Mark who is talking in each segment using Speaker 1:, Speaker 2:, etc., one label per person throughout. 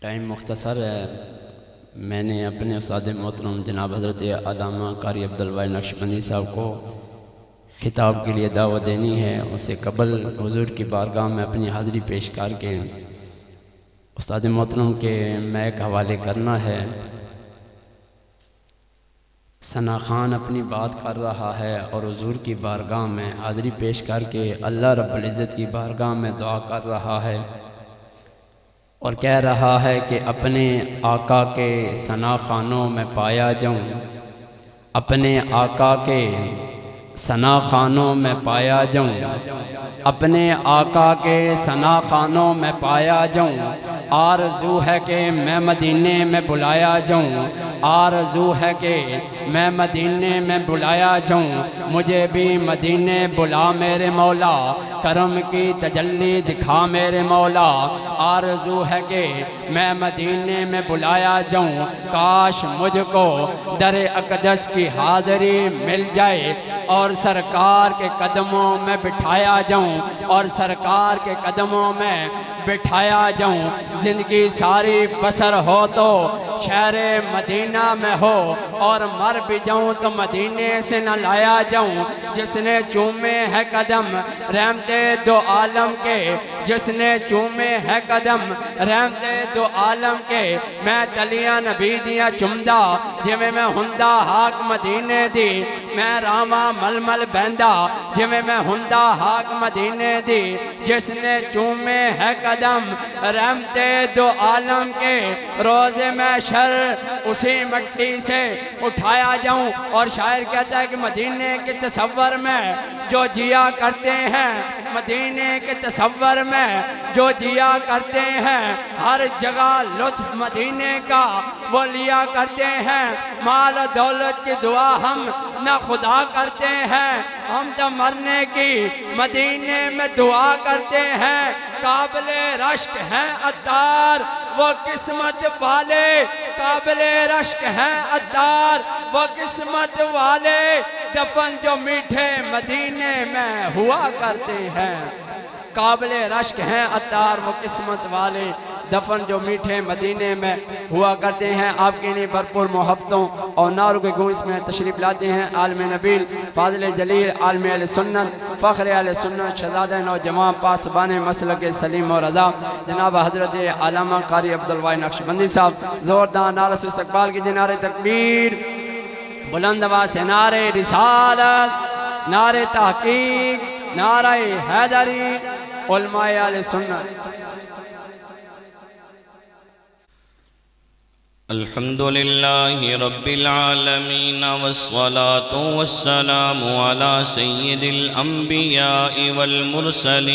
Speaker 1: Time مختصر ہے۔ میں نے اپنے استاد محترم جناب حضرت علامہ قاری عبدالواحد نقشبندی صاحب کو خطاب کے لیے دعوت دینی ہے۔ اس سے قبل حضور کی بارگاہ میں اپنی حاضری پیش کر کے استاد محترم کے میک حوالے کرنا ہے۔ ثنا خان اپنی بات کر رہا ہے اور حضور کی بارگاہ میں حاضری پیش کر کے اللہ رب العزت کی بارگاہ میں دعا کر رہا ہے اور کہہ رہا ہے کہ اپنے آقا کے ثنا خانوں میں پایا جاؤں، اپنے آقا کے ثنا خانوں میں پایا جاؤں، اپنے آقا کے ثنا خانوں میں پایا جاؤں۔ آرزو ہے کہ میں مدینے میں بلایا جاؤں، آرزو ہے کہ میں مدینے میں بلایا جاؤں۔ مجھے بھی مدینے بلا میرے مولا، کرم کی تجلی دکھا میرے مولا۔ آرزو ہے کہ میں مدینے میں بلایا جاؤں، کاش مجھ کو در اقدس کی حاضری مل جائے اور سرکار کے قدموں میں بٹھایا جاؤں، اور سرکار کے قدموں میں بٹھایا جاؤں۔ زندگی ساری بسر ہو تو شہر مدینہ میں ہو، اور مر بھی جاؤں تو مدینے سے نہ لایا جاؤں۔ جس نے چومے ہے قدم رحمت دو عالم کے، جس نے چومے ہے قدم رحمت دو عالم کے، میں تلیاں نبی دیا چمدا جویں میں ہندا حاک مدینے دی، میں راما مل مل بہندا جویں میں ہندا حاک مدینے دی۔ جس نے چومے ہے قدم رحمت دو عالم کے، روز محشر اسی مٹی سے اٹھایا جاؤں۔ اور شاعر کہتا ہے کہ مدینے کے تصور میں جو جیا کرتے ہیں، مدینے کے تصور میں جو جیا کرتے ہیں، ہر جگہ لطف مدینے کا وہ لیا کرتے ہیں۔ مال و دولت کی دعا ہم نہ خدا کرتے ہیں، ہم تو مرنے کی مدینے میں دعا کرتے ہیں۔ قابل رشک ہیں عطار وہ قسمت والے، قابل رشک ہیں عطار وہ قسمت والے، دفن جو میٹھے مدینے میں ہوا کرتے ہیں۔ قابل رشک ہیں عطار وہ قسمت والے، دفن جو میٹھے مدینے میں ہوا کرتے ہیں۔ آپ کے لیے بھرپور محبتوں اور نعروں کے گونج میں تشریف لاتے ہیں عالم نبیل، فاضل جلیل، عالم اہل سنت، فخر اہل سنت، شہزادہ نوجوان، پاسبان مسلک سلیم و رضا، جناب حضرت علامہ قاری عبدالواحد نقشبندی صاحب۔ زوردار نعرہ سے استقبال کی نعرہ تکبیر، بلند آواز سے نعرہ رسالت، نعرہ تحقیق، نعرہ حیدری، علماء اہل سنت۔
Speaker 2: الحمد للہ رب العالمین والصلاة والسلام علی سید الانبیاء والمرسلین۔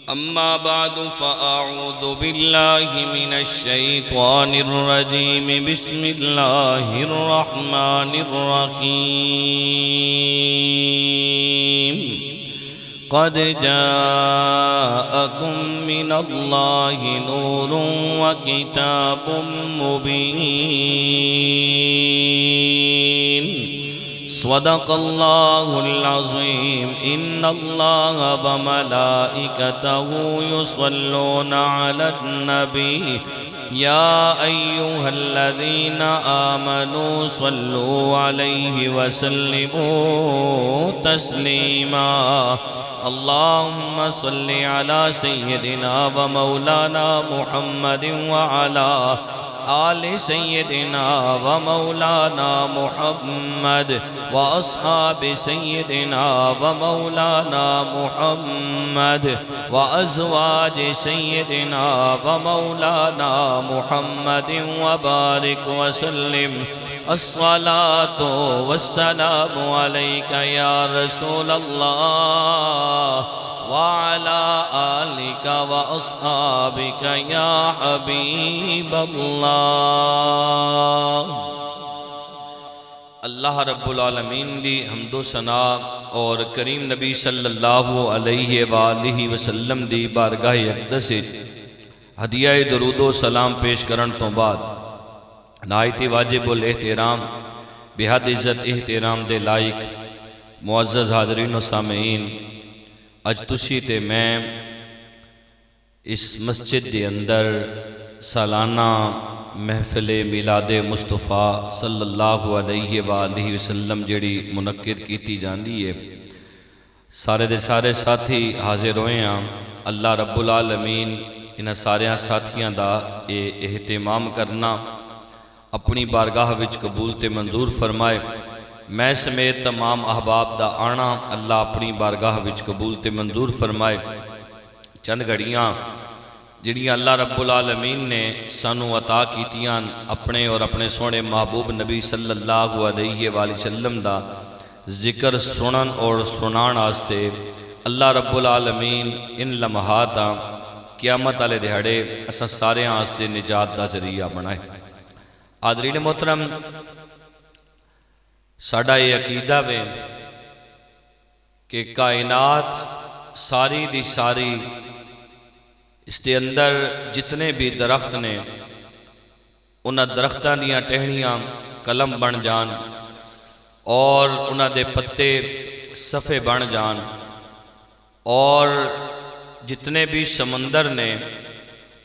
Speaker 2: اما بعد فاعوذ باللہ من الشیطان الرجیم، بسم اللہ الرحمن الرحیم۔ قد جاءكم من الله نور وكتاب مبين، صدق الله العظيم۔ إن الله وملائكته يصلون على النبي، يا أيها الذين آمنوا صلوا عليه وسلموا تسليما۔ اللهم صل على سيدنا ومولانا محمد وعلى آل سيدنا ومولانا محمد وأصحاب سيدنا ومولانا محمد وأزواج سيدنا ومولانا محمد وبارك وسلم۔ الصلاة والسلام عليك يا رسول الله، وعلى آلك وأصحابك يا حبيب الله۔ اللہ رب العالمین دی حمد و ثنا اور کریم نبی صلی اللہ علیہ وآلہ وسلم دی بارگاہ اقدس ہدیہ درود و سلام پیش کرن تو بعد نہایت واجب الاحترام بحد عزت احترام دے لائق معزز حاضرین و سامعین، اج تسی تے میں اس مسجد دے اندر سالانہ محفل میلاد مصطفیٰ صلی اللہ علیہ وآلہ وسلم جڑی منعقد کیتی جاندی ہے، سارے دے سارے ساتھی حاضر ہوئے ہیں۔ اللہ رب العالمین انہاں سارے ساتھیاں دا اے اہتمام کرنا اپنی بارگاہ وچ قبول تے منظور فرمائے۔ میں سمیت تمام احباب دا آنا اللہ اپنی بارگاہ وچ قبول تے منظور فرمائے۔ چند گھڑیاں جڑیاں اللہ رب العالمین نے سانو عطا کیتیاں اپنے اور اپنے سونے محبوب نبی صلی اللہ علیہ وآلہ وسلم دا ذکر سنن اور سنان آستے اللہ رب العالمین ان لمحات قیامت والے دہاڑے اساں سارے آستے نجات دا ذریعہ بنائے۔ حاضرین محترم، ساڈا یہ عقیدہ ہے کہ کائنات ساری دی ساری اس دے اندر جتنے بھی درخت نے انہاں درختاں دیاں ٹہنیاں قلم بن جان اور انہاں دے پتے صفحے بن جان، اور جتنے بھی سمندر نے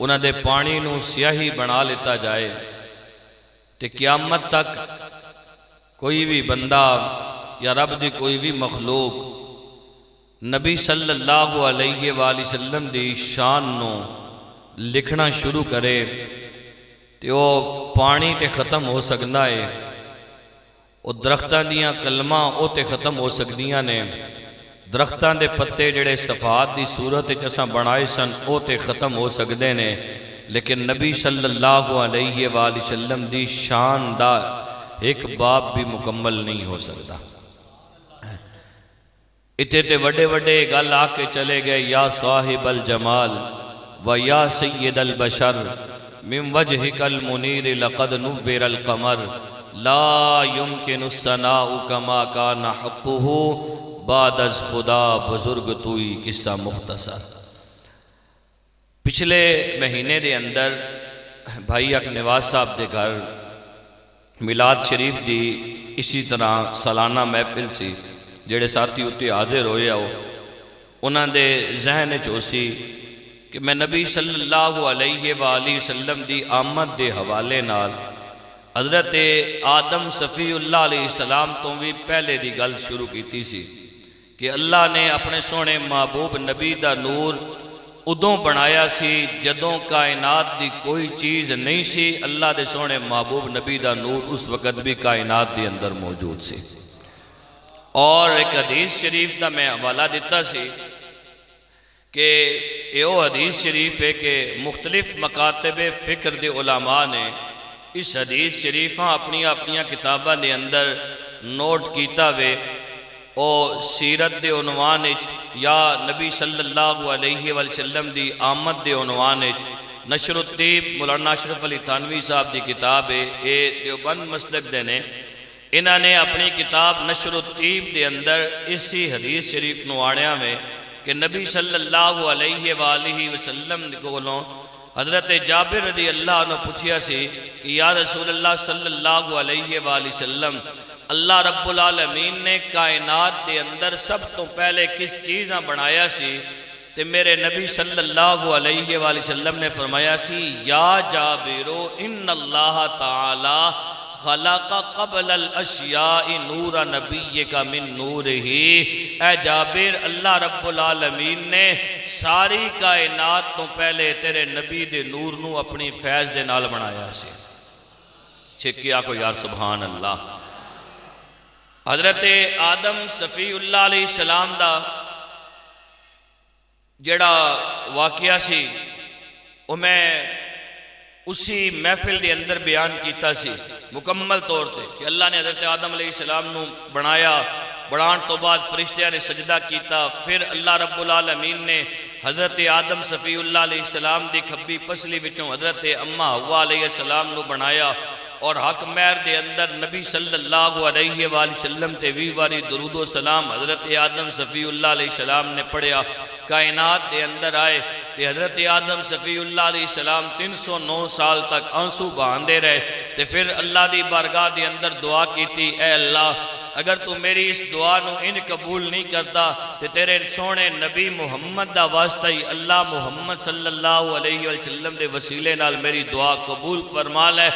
Speaker 2: انہاں دے پانی نو سیاہی بنا لیتا جائے، تے قیامت تک کوئی بھی بندہ یا رب دی کوئی بھی مخلوق نبی صلی اللہ علیہ وآلہ وسلم دی شان نو لکھنا شروع کرے تے وہ پانی تے ختم ہو سکنا ہے، وہ درختاں دیاں کلماں او تے ختم ہو سکدیاں نے، درختاں دے پتے جڑے صفحات دی صورت اساں بنائے سن او تے ختم ہو سکدے نے، لیکن نبی صلی اللہ علیہ وآلہ وسلم دی شان دا ایک باب بھی مکمل نہیں ہو سکتا۔ اتے تے وڈے وڈے گل آ کے چلے گئے، یا صاحب الجمال و یا سید البشر من وجہک المنیر لقد نور القمر لا يمکن الثناء کما کان حقہ بعد از خدا بزرگ توئی۔ قصہ مختصر۔ پچھلے مہینے دے اندر بھائی اک نواز صاحب دے گھر میلاد شریف دی اسی طرح سالانہ محفل سی، جڑے ساتھی اتے حاضر ہوئے ہو انہاں دے ذہن چوسی کہ میں نبی صلی اللہ علیہ وآلہ وسلم دی آمد دے حوالے نال حضرت آدم صفی اللہ علیہ السلام تو بھی پہلے دی گل شروع کیتی سی کہ اللہ نے اپنے سونے محبوب نبی دا نور ادوں بنایا سی جدوں کائنات دی کوئی چیز نہیں سی، اللہ دے سونے محبوب نبی دا نور اس وقت بھی کائنات دی اندر موجود سی۔ اور ایک حدیث شریف دا میں حوالہ دیتا سی کہ یہ حدیث شریف ہے کہ مختلف مکاتب فکر دے علماء نے اس حدیث شریفاں اپنی کتاباں دے اندر نوٹ کیتا وے، او سیرت دے عنوان یا نبی صلی اللہ علیہ وسلم دی آمد دے عنوان نشر الطیب مولانا اشرف علی تھانوی صاحب دی کتاب ہے، اے دیوبند مسلک دے نے، انہاں نے اپنی کتاب نشر الطیب دے اندر اسی حدیث شریف نو آڑیا میں کہ نبی صلی اللہ علیہ وآلہ وسلم کو حضرت جابر رضی اللہ عنہ پوچھیا سی کہ یا رسول اللہ صلی اللہ علیہ وآلہ وسلم، اللہ رب العالمین نے کائنات دے اندر سب تو پہلے کس چیزاں بنایا سی؟ تے میرے نبی صلی اللہ علیہ وآلہ وسلم نے فرمایا سی یا جابرو ان اللہ تعالی خلق قبل الاشیاء نور نبیک من نورہی۔ اے جابر، اللہ رب العالمین نے ساری کائنات تو پہلے تیرے نبی دے نور نو اپنی فیض دے نال بنایا سی۔ چھکیا کو یار سبحان اللہ۔ حضرت آدم صفی اللہ علیہ السلام دا جڑا واقعہ سی وہ میں اسی محفل دے اندر بیان کیتا سی مکمل طور تے کہ اللہ نے حضرت آدم علیہ السلام نو بنایا، بنان تو بعد فرشتیاں نے سجدہ کیتا، پھر اللہ رب العالمین نے حضرت آدم صفی اللہ علیہ السلام دی کھبی پسلی وچوں حضرت اماں حوا علیہ السلام نو بنایا، اور حق مہر دے اندر نبی صلی اللہ علیہ وآلہ وسلم تے 20 باری درود و سلام حضرت آدم صفی اللہ علیہ السلام نے پڑھیا، کائنات دے اندر آئے تے حضرت آدم صفی اللہ علیہ السلام 309 سال تک آنسو بہاندے رہے تے پھر اللہ دی بارگاہ دے اندر دعا کیتی، اے اللہ اگر تو میری اس دعا نو ان قبول نہیں کرتا تے تیرے سونے نبی محمد دا واسطہ ہی اللہ محمد صلی اللہ علیہ وسلم دے وسیلے نال میری دعا قبول فرما لے۔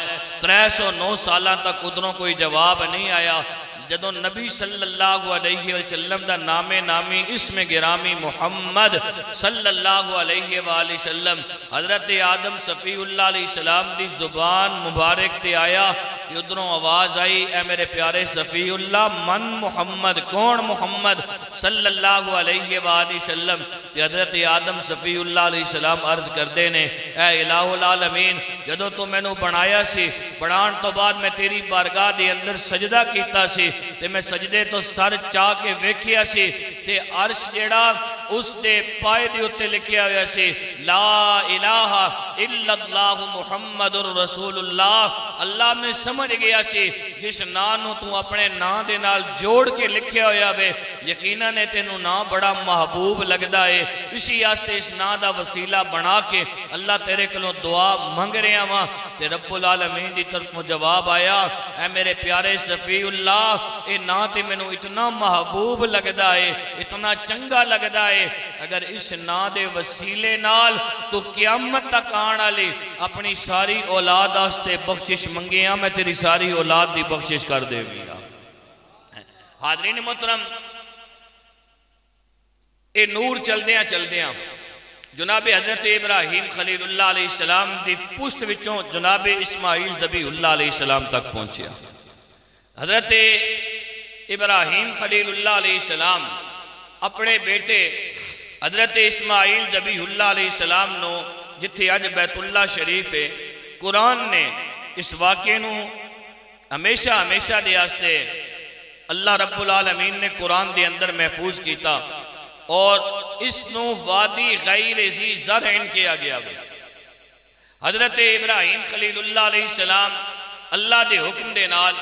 Speaker 2: 309 سالاں تک ادھروں کوئی جواب نہیں آیا۔ جدوں نبی صلی اللہ علیہ وسلم دا نام نامی اسم گرامی محمد صلی اللہ علیہ وآلہ وسلم حضرت آدم صفی اللہ علیہ السلام دی زبان مبارک تے آیا کہ ادھروں آواز آئی، اے میرے پیارے صفی اللہ، من محمد، کون محمد صلی اللہ علیہ وآلہ وسلم؟ تے حضرت آدم صفی اللہ علیہ السلام عرض کردے نے، اے الہ العالمین، جدوں تو میں نو بنایا سی، بنان تو بعد میں تیری بارگاہ دے اندر سجدہ کیتا سی، تے میں سجدے تو سر چاہ کے ویکھیا سی تے عرش جیڑا اس دے پائے دے اتے لکھیا ہویا سی، لا الہ الا اللہ محمد الرسول اللہ۔ اللہ میں سمجھ گیا سی جس نانو تو اپنے نان دے نال جوڑ کے لکھیا ہویا بے یقیناً تینوں نام بڑا محبوب لگدا ہے، اسی آستے اس نام دا وسیلہ بنا کے اللہ تیرے کلوں دعا منگ رہے ہاں تے رب العالمین دی طرف جواب آیا، اے میرے پیارے صفی اللہ، اے نا تے میں نو اتنا محبوب لگدا ہے، اتنا چنگا لگدا ہے، اگر اس نا دے وسیلے نال تو قیامت تک آنا لی اپنی ساری اولاد آستے بخشش منگیاں، میں تیری ساری اولاد دی بخشش کر دے گیا۔ حاضرین محترم، اے نور چل دیاں جناب حضرت ابراہیم خلیل اللہ علیہ السلام دی پشت وچوں جناب اسماعیل ذبیح اللہ علیہ السلام تک پہنچیا۔ حضرت ابراہیم خلیل اللہ علیہ السلام اپنے بیٹے حضرت اسماعیل ذبیح اللہ علیہ السلام نو جتھے اج بیت اللہ شریف ہے، قرآن نے اس واقعے نو ہمیشہ دے آستے اللہ رب العالمین نے قرآن دے اندر محفوظ کیتا اور اس نو وادی غیر ذی زرع کیا گیا۔ حضرت ابراہیم خلیل اللہ علیہ السلام اللہ دے حکم دے نال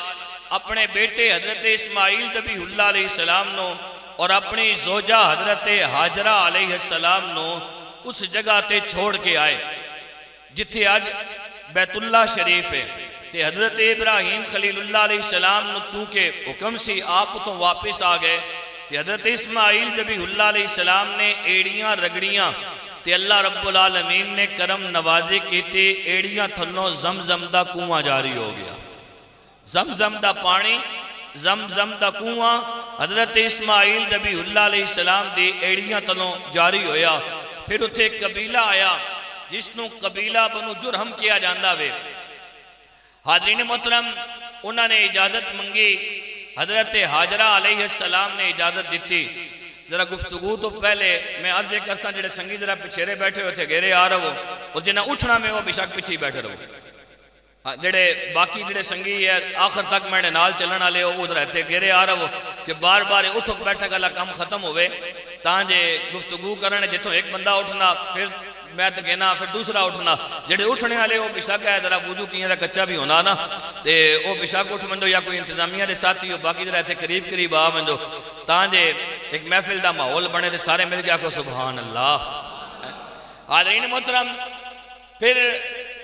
Speaker 2: اپنے بیٹے حضرت اسماعیل ذبیح اللہ علیہ السلام نو اور اپنی زوجہ حضرت حاجرہ علیہ السلام نو اس جگہ تے چھوڑ کے آئے جتھے آج بیت اللہ شریف ہے۔ تے حضرت ابراہیم خلیل اللہ علیہ السلام نو چونکہ حکم سی آپ تو واپس آ گئے، تے حضرت اسماعیل ذبیح اللہ علیہ السلام نے ایڑیاں رگڑیاں تے اللہ رب العالمین نے کرم نوازی کی تے ایڑیاں تھلوں زمزم دا کنواں جاری ہو گیا۔ زمزم دا پانی، زمزم دا کنواں حضرت اسماعیل ذبیح اللہ علیہ السلام دی ایڑیاں تھلوں جاری ہویا۔ پھر اتھے ایک قبیلہ آیا جس نو قبیلہ بنو جرہم کیا جاندہ وے۔ حاضرین محترم، انہوں نے اجازت منگی، حضرت حاجرہ علیہ السلام نے اجازت دیتی۔ ذرا گفتگو تو پہلے میں عرض یہ کرتا جڑے سنگی ذرا پچھیرے بیٹھے ہوئے تھے گھیرے آ رہو اور جنہیں اٹھنا میں وہ بشک پچھے بیٹھے رہو، جڑے باقی جڑے سنگی ہے آخر تک میں نے نال چلن والے وہ ادھر رہتے گھیرے آ رہو کہ بار بار اٹھو بیٹھے گا کام ختم ہوئے تاں جے گفتگو کرنے جتوں ایک بندہ اٹھنا پھر میں تو کہنا پھر دوسرا اٹھنا، جڑے اٹھنے والے وہ بشک ہے ذرا وضو کیے دا کچا بھی ہونا نا تے وہ بشک اٹھ مندو یا کوئی انتظامیہ دے ساتھی ہو، باقی جڑے رہتے قریب آ مندو تاں جے ایک محفل دا ماحول بنے تے سارے مل گیا کو سبحان اللہ۔ حاضرین محترم، پھر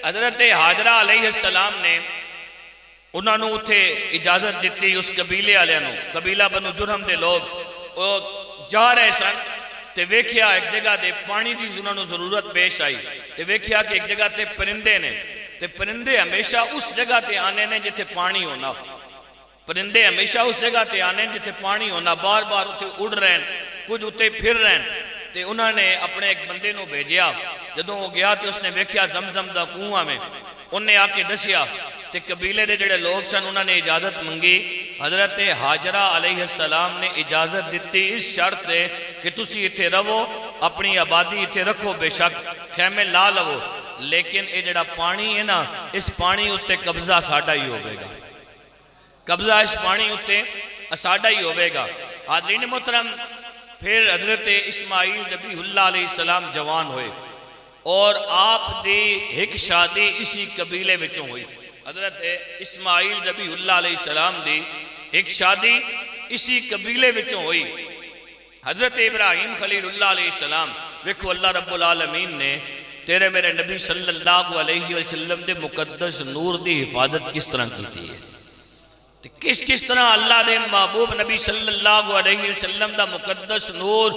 Speaker 2: حضرت حاجرہ علیہ السلام نے انہوں نے اتھے اجازت دیتی اس قبیلے والے نو، قبیلہ بنو جرہم دے لوگ وہ جا رہے سن تے ویکھیا ایک جگہ دے پانی دی انہوں نے ضرورت پیش آئی تے ویکھیا کہ ایک جگہ تے پرندے نے تے پرندے ہمیشہ اس جگہ تے آنے نے جتے پانی ہونا، پرندے ہمیشہ اس جگہ تے آنے جتے پانی ہونا، بار بار اتھے اڑ رہے ہیں، کچھ اتھے پھر رہے ہیں۔ تے انہوں نے اپنے ایک بندے نو بھیجیا، جدوں وہ گیا تے اس نے ویکھیا زمزم دا کنواں میں، انہیں آ کے دسیا تے قبیلے دے جڑے لوگ سن انہوں نے اجازت منگی، حضرت حاجرہ علیہ السلام نے اجازت دیتی اس شرط ہے کہ تسی اتھے رہو، اپنی آبادی اتھے رکھو، بے شک خیمے لا لو، لیکن یہ جڑا پانی ہے نا اس پانی اتے قبضہ ساڈا ہی ہوئے گا، قبضہ اس پانی اتے ساڈا ہی ہوئے گا۔ حاضرین محترم، پھر حضرت اسماعیل ذبیح اللہ علیہ السلام جوان ہوئے اور آپ دی ایک شادی اسی قبیلے وچوں ہوئی۔ حضرت اسماعیل ذبیح اللہ علیہ السلام دی ایک شادی اسی قبیلے وچوں ہوئی۔ حضرت ابراہیم خلیل اللہ علیہ السلام، ویکھو اللہ رب العالمین نے تیرے میرے نبی صلی اللہ علیہ وسلم دے مقدس نور دی حفاظت کس طرح کی تھی ہے۔ کس کس طرح اللہ دے محبوب نبی صلی اللہ علیہ وسلم دا مقدس نور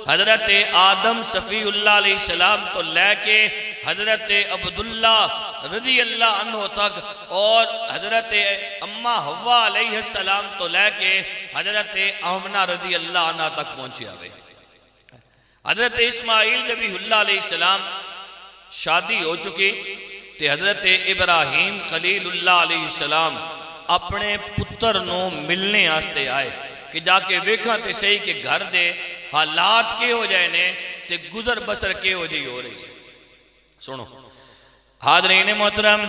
Speaker 2: حضرت آدم صفی اللہ علیہ السلام تو لے کے حضرت عبداللہ رضی اللہ عنہ تک اور حضرت اماں حوا علیہ السلام تو لے کے حضرت آمنہ رضی اللہ عنہ تک پہنچے آئے. حضرت اسماعیل نبی اللہ علیہ السلام شادی ہو چکی تے حضرت ابراہیم خلیل اللہ علیہ السلام اپنے پتر نو ملنے آستے آئے کہ جا کے ویکھاں تے صحیح کہ گھر دے حالات کے ہو جائے نے تے گزر بسر کے ہو جائی ہو رہی ہے. سنو حاضرین محترم،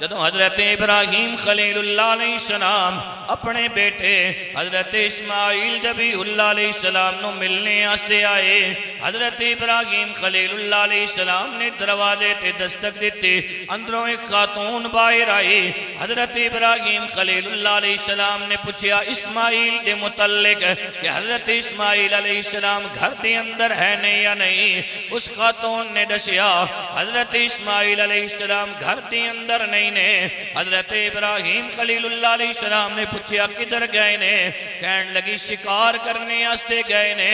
Speaker 2: جدو حضرت ابراہیم خلیل اللہ علیہ السلام اپنے بیٹے حضرت اسماعیل نبی اللہ علیہ السلام نو ملنے آستے آئے، حضرت ابراہیم خلیل اللہ علیہ السلام نے دروازے تے دستک دیتے، اندروں ایک خاتون باہر آئی. حضرت ابراہیم خلیل اللہ علیہ السلام نے پوچھا اسماعیل دے متعلق کہ حضرت اسماعیل علیہ السلام گھر دے اندر ہے نہیں یا نہیں. اس خاتون نے دسیا حضرت اسماعیل علیہ السلام گھر دے اندر نہیں نے. حضرت ابراہیم خلیل اللہ علیہ السلام نے پوچھا کدھر گئے نے؟ کہن لگی شکار کرنے آستے گئے نے.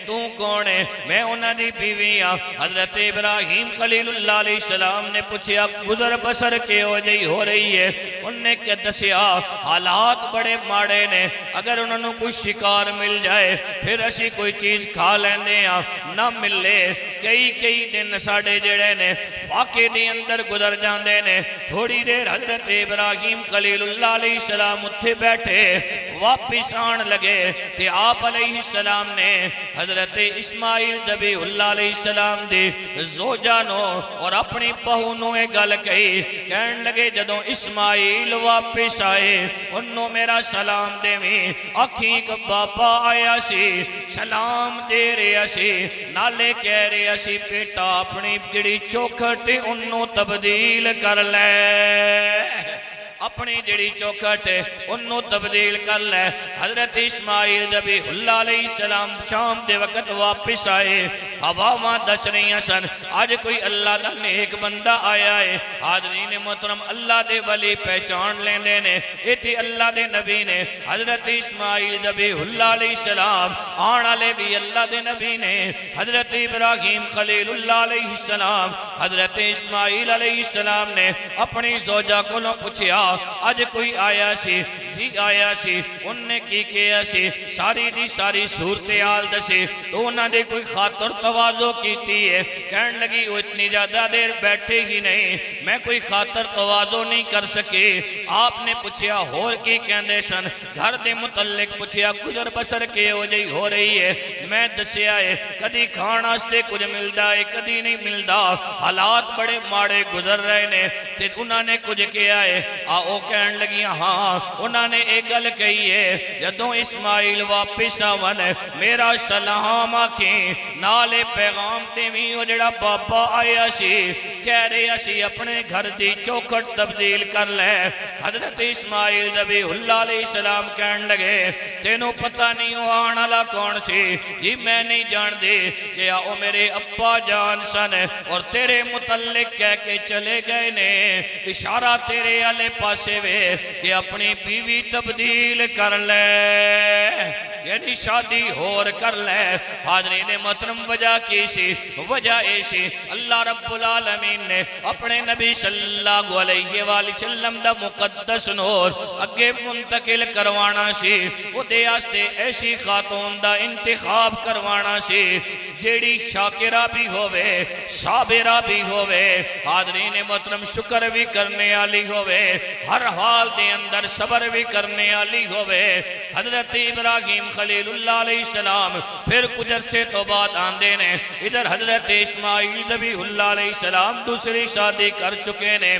Speaker 2: تو کون ہے؟ میں انہاں دی بیوی ہاں. حضرت ابراہیم خلیل اللہ علیہ السلام نے پوچھا گزر بسر کے ہو جائی ہو رہی ہے؟ انہوں نے کیا دسیا حالات بڑے ماڑے نے، اگر انہوں نے کوئی شکار مل جائے پھر اسی کوئی چیز کھا لیندے ہاں، نہ ملے کئی دن ساڑے جڑے نے واقعے دی اندر گزر جاندے نے. تھوڑی دیر حضرت ابراہیم خلیل اللہ علیہ السلام اتھے بیٹھے واپس آن لگے تے آپ علیہ السلام نے حضرت اسماعیل نبی اللہ علیہ السلام دی زوجہ نو اور اپنی بہو نو ایک گل کہی. کہن لگے جدوں اسماعیل واپس آئے انہوں میرا سلام دے میں آکھیں کہ بابا آیا سی سلام دے رہا سی نالے کہہ رہا سی بیٹا اپنی جڑی چوکھٹ انہوں تبدیل کر لے، اپنی جڑی چوکھٹ انہوں تبدیل کر لے. حضرت اسماعیل نبی اللہ علیہ السلام شام دے وقت واپس آئے، ہواواں دس رہی سن آج کوئی اللہ دا نیک بندہ آیا ہے. حاضرین محترم اللہ دے ولی پہچان لیندے نے ایتھی اللہ دے نبی نے. حضرت اسماعیل نبی اللہ علیہ السلام آن والے بھی اللہ دے نبی نے. حضرت ابراہیم خلیل اللہ علیہ السلام حضرت اسماعیل علیہ السلام نے اپنی زوجہ کو پوچھا آج کوئی آیا سی؟ جی آیا سی. انہوں نے کی کیا سی؟ ساری دی ساری صورتحال دسی. تو انہوں نے کوئی خاطر تواضع کیتی ہے؟ کہن لگی وہ اتنی زیادہ دیر بیٹھے ہی نہیں، میں کوئی خاطر تواضع نہیں کر سکی. آپ نے پوچھا اور کی کہندے سن؟ گھر دے متعلق پوچھا گزر بسر کے ہو جائی ہو رہی ہے؟ میں دسیا ہے کدی کھانا سے کچھ ملدا ہے کدی نہیں ملدا، حالات بڑے ماڑے گزر رہے نے. تے انہوں نے کچھ کیا ہے؟ او کہن لگی ہاں انہوں نے ایک گل کہی ہے جدوں اسماعیل واپس آون میرا سلام آکھیں نالے پیغام دیویں او جڑا بابا آیا سی کہہ رہا سی اپنے گھر دی چوکھٹ تبدیل کر لے. حضرت اسماعیل نبی اللہ علیہ السلام کہن لگے تینوں پتہ نہیں ہو آن والا کون سی؟ جی میں نہیں جان دے کہ او میرے ابا جان سن اور تیرے متعلق کہہ کے چلے گئے نے، اشارہ تیرے والے پاسے وے کہ اپنی بیوی تبدیل کر لے، یعنی شادی ہور کر لے. حاضرین محترم وجہ کی سی؟ وجہ ایسی اللہ رب العالمین نے اپنے نبی صلی اللہ علیہ وآلہ وسلم دا مقدس نور اگے منتقل کروانا سی. وہ دے آستے ایسی خاتون دا انتخاب کروانا سی جیڑی شاکرہ بھی ہوئے صابرہ بھی ہوئے، حاضرین محترم شکر بھی کرنے والی ہوئے، ہر حال دے اندر صبر بھی کرنے والی ہوئے. حضرت ابراہیم خلیل اللہ علیہ السلام پھر کچھ عرصے تو بعد آندے نے ادھر حضرت اسماعیل نبی اللہ علیہ السلام دوسری شادی کر چکے نے.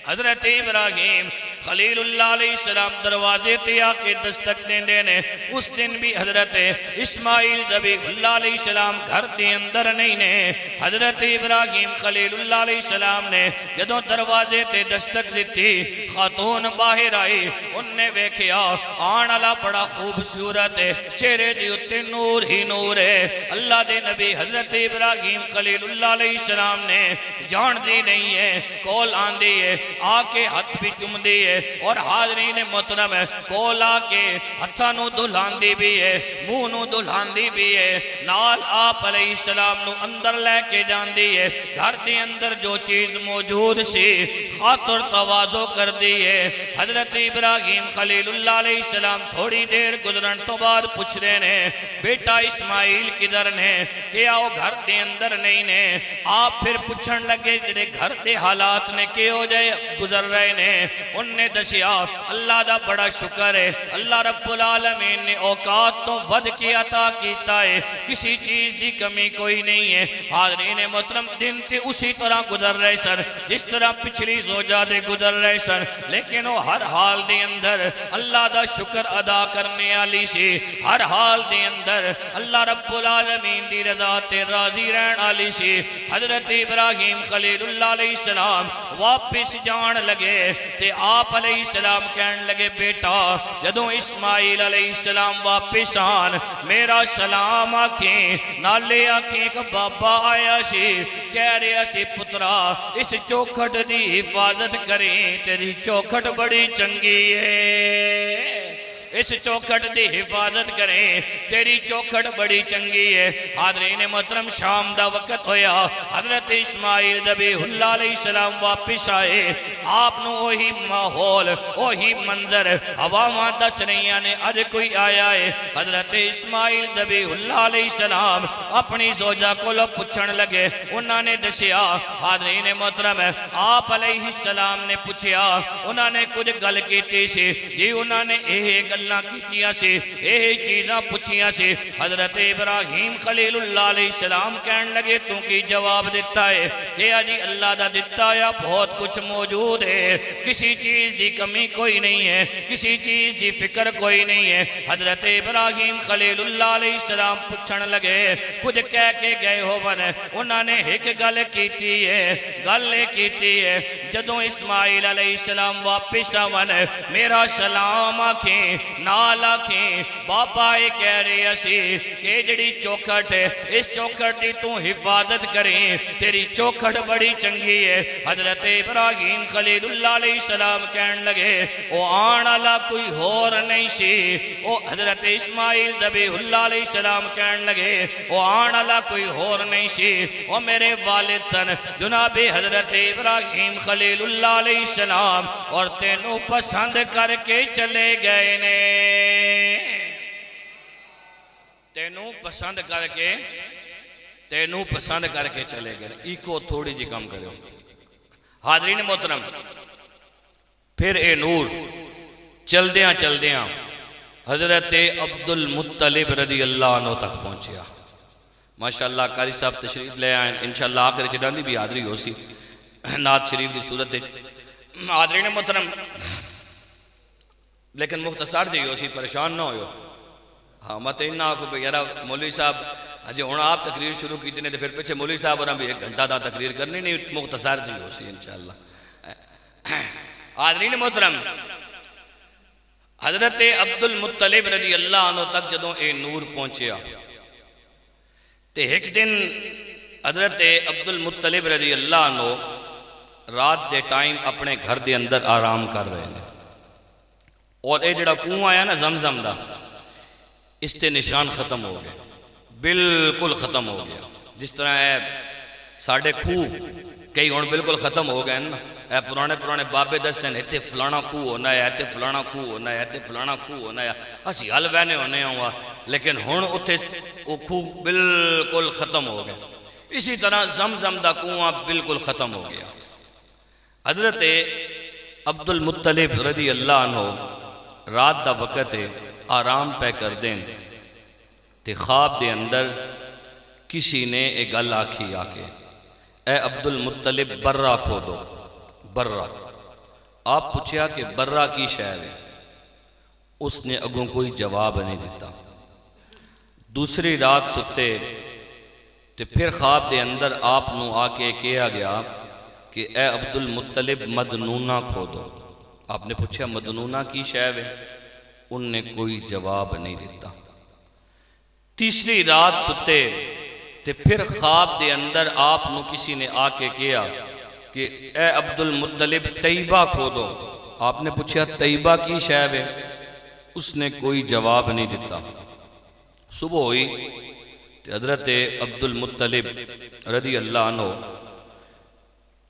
Speaker 2: حضرت ابراہیم خلیل اللہ علیہ السلام دروازے تے آ کے دستک دیں نے. اس دن بھی حضرت اسماعیل نبی اللہ علیہ السلام گھر دے اندر نہیں نے. حضرت ابراہیم خلیل اللہ علیہ السلام نے جدوں دروازے تے دستک دیتی خاتون باہر آئی انہیں ویکھیا آن والا بڑا خوبصورت ہے چہرے دی اتے نور ہی نور ہے اللہ دے نبی حضرت ابراہیم خلیل اللہ علیہ السلام نے جان دی نہیں ہے کول آن دی ہے آ کے ہاتھ بھی چم دی ہے اور حاضرین محترم کول آ کے ہتھانو دلہان دی بھی ہے منہ دلہان دی بھی ہے نال آپ علیہ السلام نو اندر لے کے جان دی ہے گھر دے اندر جو چیز موجود سی خاطر تواضع کر دی ہے حضرت ابراہیم خلیل اللہ علیہ السلام تھوڑی دیر گزرن تو بعد پوچھ رہے ہیں بیٹا اسماعیل کدھر نے کیا وہ گھر دے اندر نہیں نے آپ پھر پوچھن لگے جڑے گھر دے حالات نے کہ ہو جائے گزر رہے ہیں ان نے دسیا اللہ دا بڑا شکر ہے اللہ رب العالمین نے اوقات تو ود کی عطا کیتا ہے کسی چیز دی کمی کوئی نہیں ہے حاضرین محترم دن تے اسی طرح گزر رہے سن جس طرح پچھلی زوجہ دے گزر رہے سن لیکن وہ ہر حال دے اندر اللہ دا شکر ادا کرنے والی سی ہر حال دے اندر اللہ رب العالمین دی رضا تے راضی رہن والی سی حضرت ابراہیم خلیل اللہ علیہ السلام واپس جان لگے تے آپ علیہ السلام کہن لگے بیٹا جدوں اسماعیل علیہ السلام واپس آن میرا سلام آکھیں نالے آکھیں کہ بابا آیا سی کہہ رہے سی پترا اس چوکھٹ دی حفاظت کریں تیری چوکھٹ بڑی چنگی ہے اس چوکھٹ دی حفاظت کریں تیری چوکھٹ بڑی چنگی ہے حاضرین محترم شام دا وقت ہویا حضرت اسماعیل ذبیح اللہ علیہ السلام واپس آئے آپ نو وہی ماحول وہی منظر ہواواں دس رہیاں نے اج کوئی آیا ہے حضرت اسماعیل ذبیح اللہ علیہ السلام اپنی زوجہ کو لو پوچھن لگے انہوں نے دسیا حاضرین محترم آپ علیہ السلام نے پوچھیا انہوں نے کچھ گل کیتی سی جی انہوں نے ایک اللہ کیتیاں سے یہ چیزاں پوچھیاں سے حضرت ابراہیم خلیل اللہ علیہ السلام کہن لگے تو کی جواب دیتا ہے کہ جی اللہ دا دیتا ہے بہت کچھ موجود ہے کسی چیز دی کمی کوئی نہیں ہے کسی چیز دی فکر کوئی نہیں ہے حضرت ابراہیم خلیل اللہ علیہ السلام پوچھن لگے کچھ کہہ کے گئے ہو ون انہوں نے ایک گل کیتی ہے گل کیتی ہے جدوں اسماعیل علیہ السلام واپس آون میرا سلام آکھیں نال آکھیں بابا اے کہہ رہے اسی کہ جڑی چوکھٹ ہے اس چوکھٹ دی تو حفاظت کریں تیری چوکھٹ بڑی چنگی ہے حضرت ابراہیم خلیل اللہ علیہ السلام کہن لگے او آن والا کوئی ہور نہیں سی او حضرت اسماعیل ذبیح اللہ علیہ السلام کہن لگے او آن والا کوئی ہور نہیں سی او میرے والد سن جناب حضرت ابراہیم خلیل اللہ علیہ السلام اور تینوں پسند کر کے چلے گئے نے تینوں پسند کر کے چلے گئے ایکو تھوڑی جی کام کرو حاضرین محترم پھر اے نور چلدیاں حضرت عبد المطلب رضی اللہ عنہ تک پہنچیا ماشاءاللہ قاری صاحب تشریف لے آئیں انشاءاللہ آخر چڑھان دی بھی حاضری ہو سی نعت شریف دی صورت حاضرین محترم لیکن مختصر جی ہو سی پریشان نہ ہوئے ہاں مت انہا آکھو کہ یارا مولوی صاحب جی ہونا آپ تقریر شروع کی تھی پھر پیچھے مولوی صاحب ہونا بھی 1 گھنٹہ دا تقریر کرنی نہیں مختصر جی ہو سی انشاءاللہ حاضرین محترم حضرت عبد المطلب رضی اللہ عنہ تک جدوں اے نور پہنچیا تے ایک دن حضرت عبد المطلب رضی اللہ عنہ رات دے ٹائم اپنے گھر دے اندر آرام کر رہے ہیں اور اے جڑا کنواں آیا نا زمزم دا اس تے نشان ختم ہو گئے بالکل ختم ہو گیا جس طرح ہے ساڑھے کھو کئی ہون بالکل ختم ہو گئے نا اے پرانے بابے دستے ہیں ایتے فلانا کھو ہونا ہے ایتے فلانا کھو ہونا ہے ایتے فلانا کھو ہونا ہے اسی حل بہنے ہونے ہوا لیکن ہون اتھے وہ کھو بالکل ختم ہو گئے اسی طرح زمزم دا کنواں بالکل ختم ہو گیا حضرت عبد المطلب رضی اللہ عنہ رات دا وقت ہے آرام پہ کر دیں تے خواب دے اندر کسی نے ایک گل آکھی آکے اے عبد المطلب برہ کھو دو برہ آپ پوچھیا کہ برہ کی شہر ہے اس نے اگوں کوئی جواب نہیں دیتا دوسری رات ستے تے پھر خواب دے اندر آپ نو آکے کیا گیا کہ اے عبد المطلب مدنونہ کھو دو آپ نے پوچھا مدنونہ کی شے ہے، ان نے کوئی جواب نہیں دیتا۔ تیسری رات ستے تے پھر خواب دے اندر آپ نو کسی نے آ کے کیا کہ اے عبد المطلب طیبہ کھودو۔ آپ نے پوچھا طیبہ کی شے ہے، اس نے کوئی جواب نہیں دیتا۔ صبح ہوئی تے حضرت عبد المطلب رضی اللہ عنہ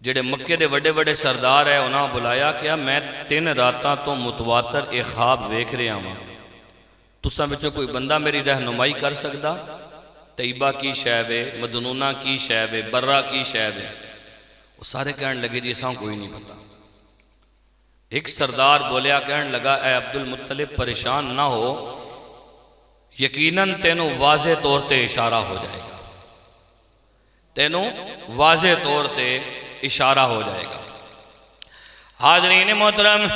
Speaker 2: جڑے مکے دے وڈے وڈے سردار ہے انہاں بلایا کہ میں 3 راتاں تو متواتر ایک خواب ویکھ رہا ہوں، تساں وچوں کوئی بندہ میری رہنمائی کر سکدا؟ طیبہ کی شے ہے، مدنونہ کی شے ہے، برہ کی شے ہے؟ وہ سارے کہنے لگے جی اساں کوئی نہیں پتا۔ ایک سردار بولیا، کہنے لگا اے عبد المطلب پریشان نہ ہو، یقیناً تینوں واضح طور تے اشارہ ہو جائے گا، تینوں واضح طور تے اشارہ ہو جائے گا۔ حاضرین محترم،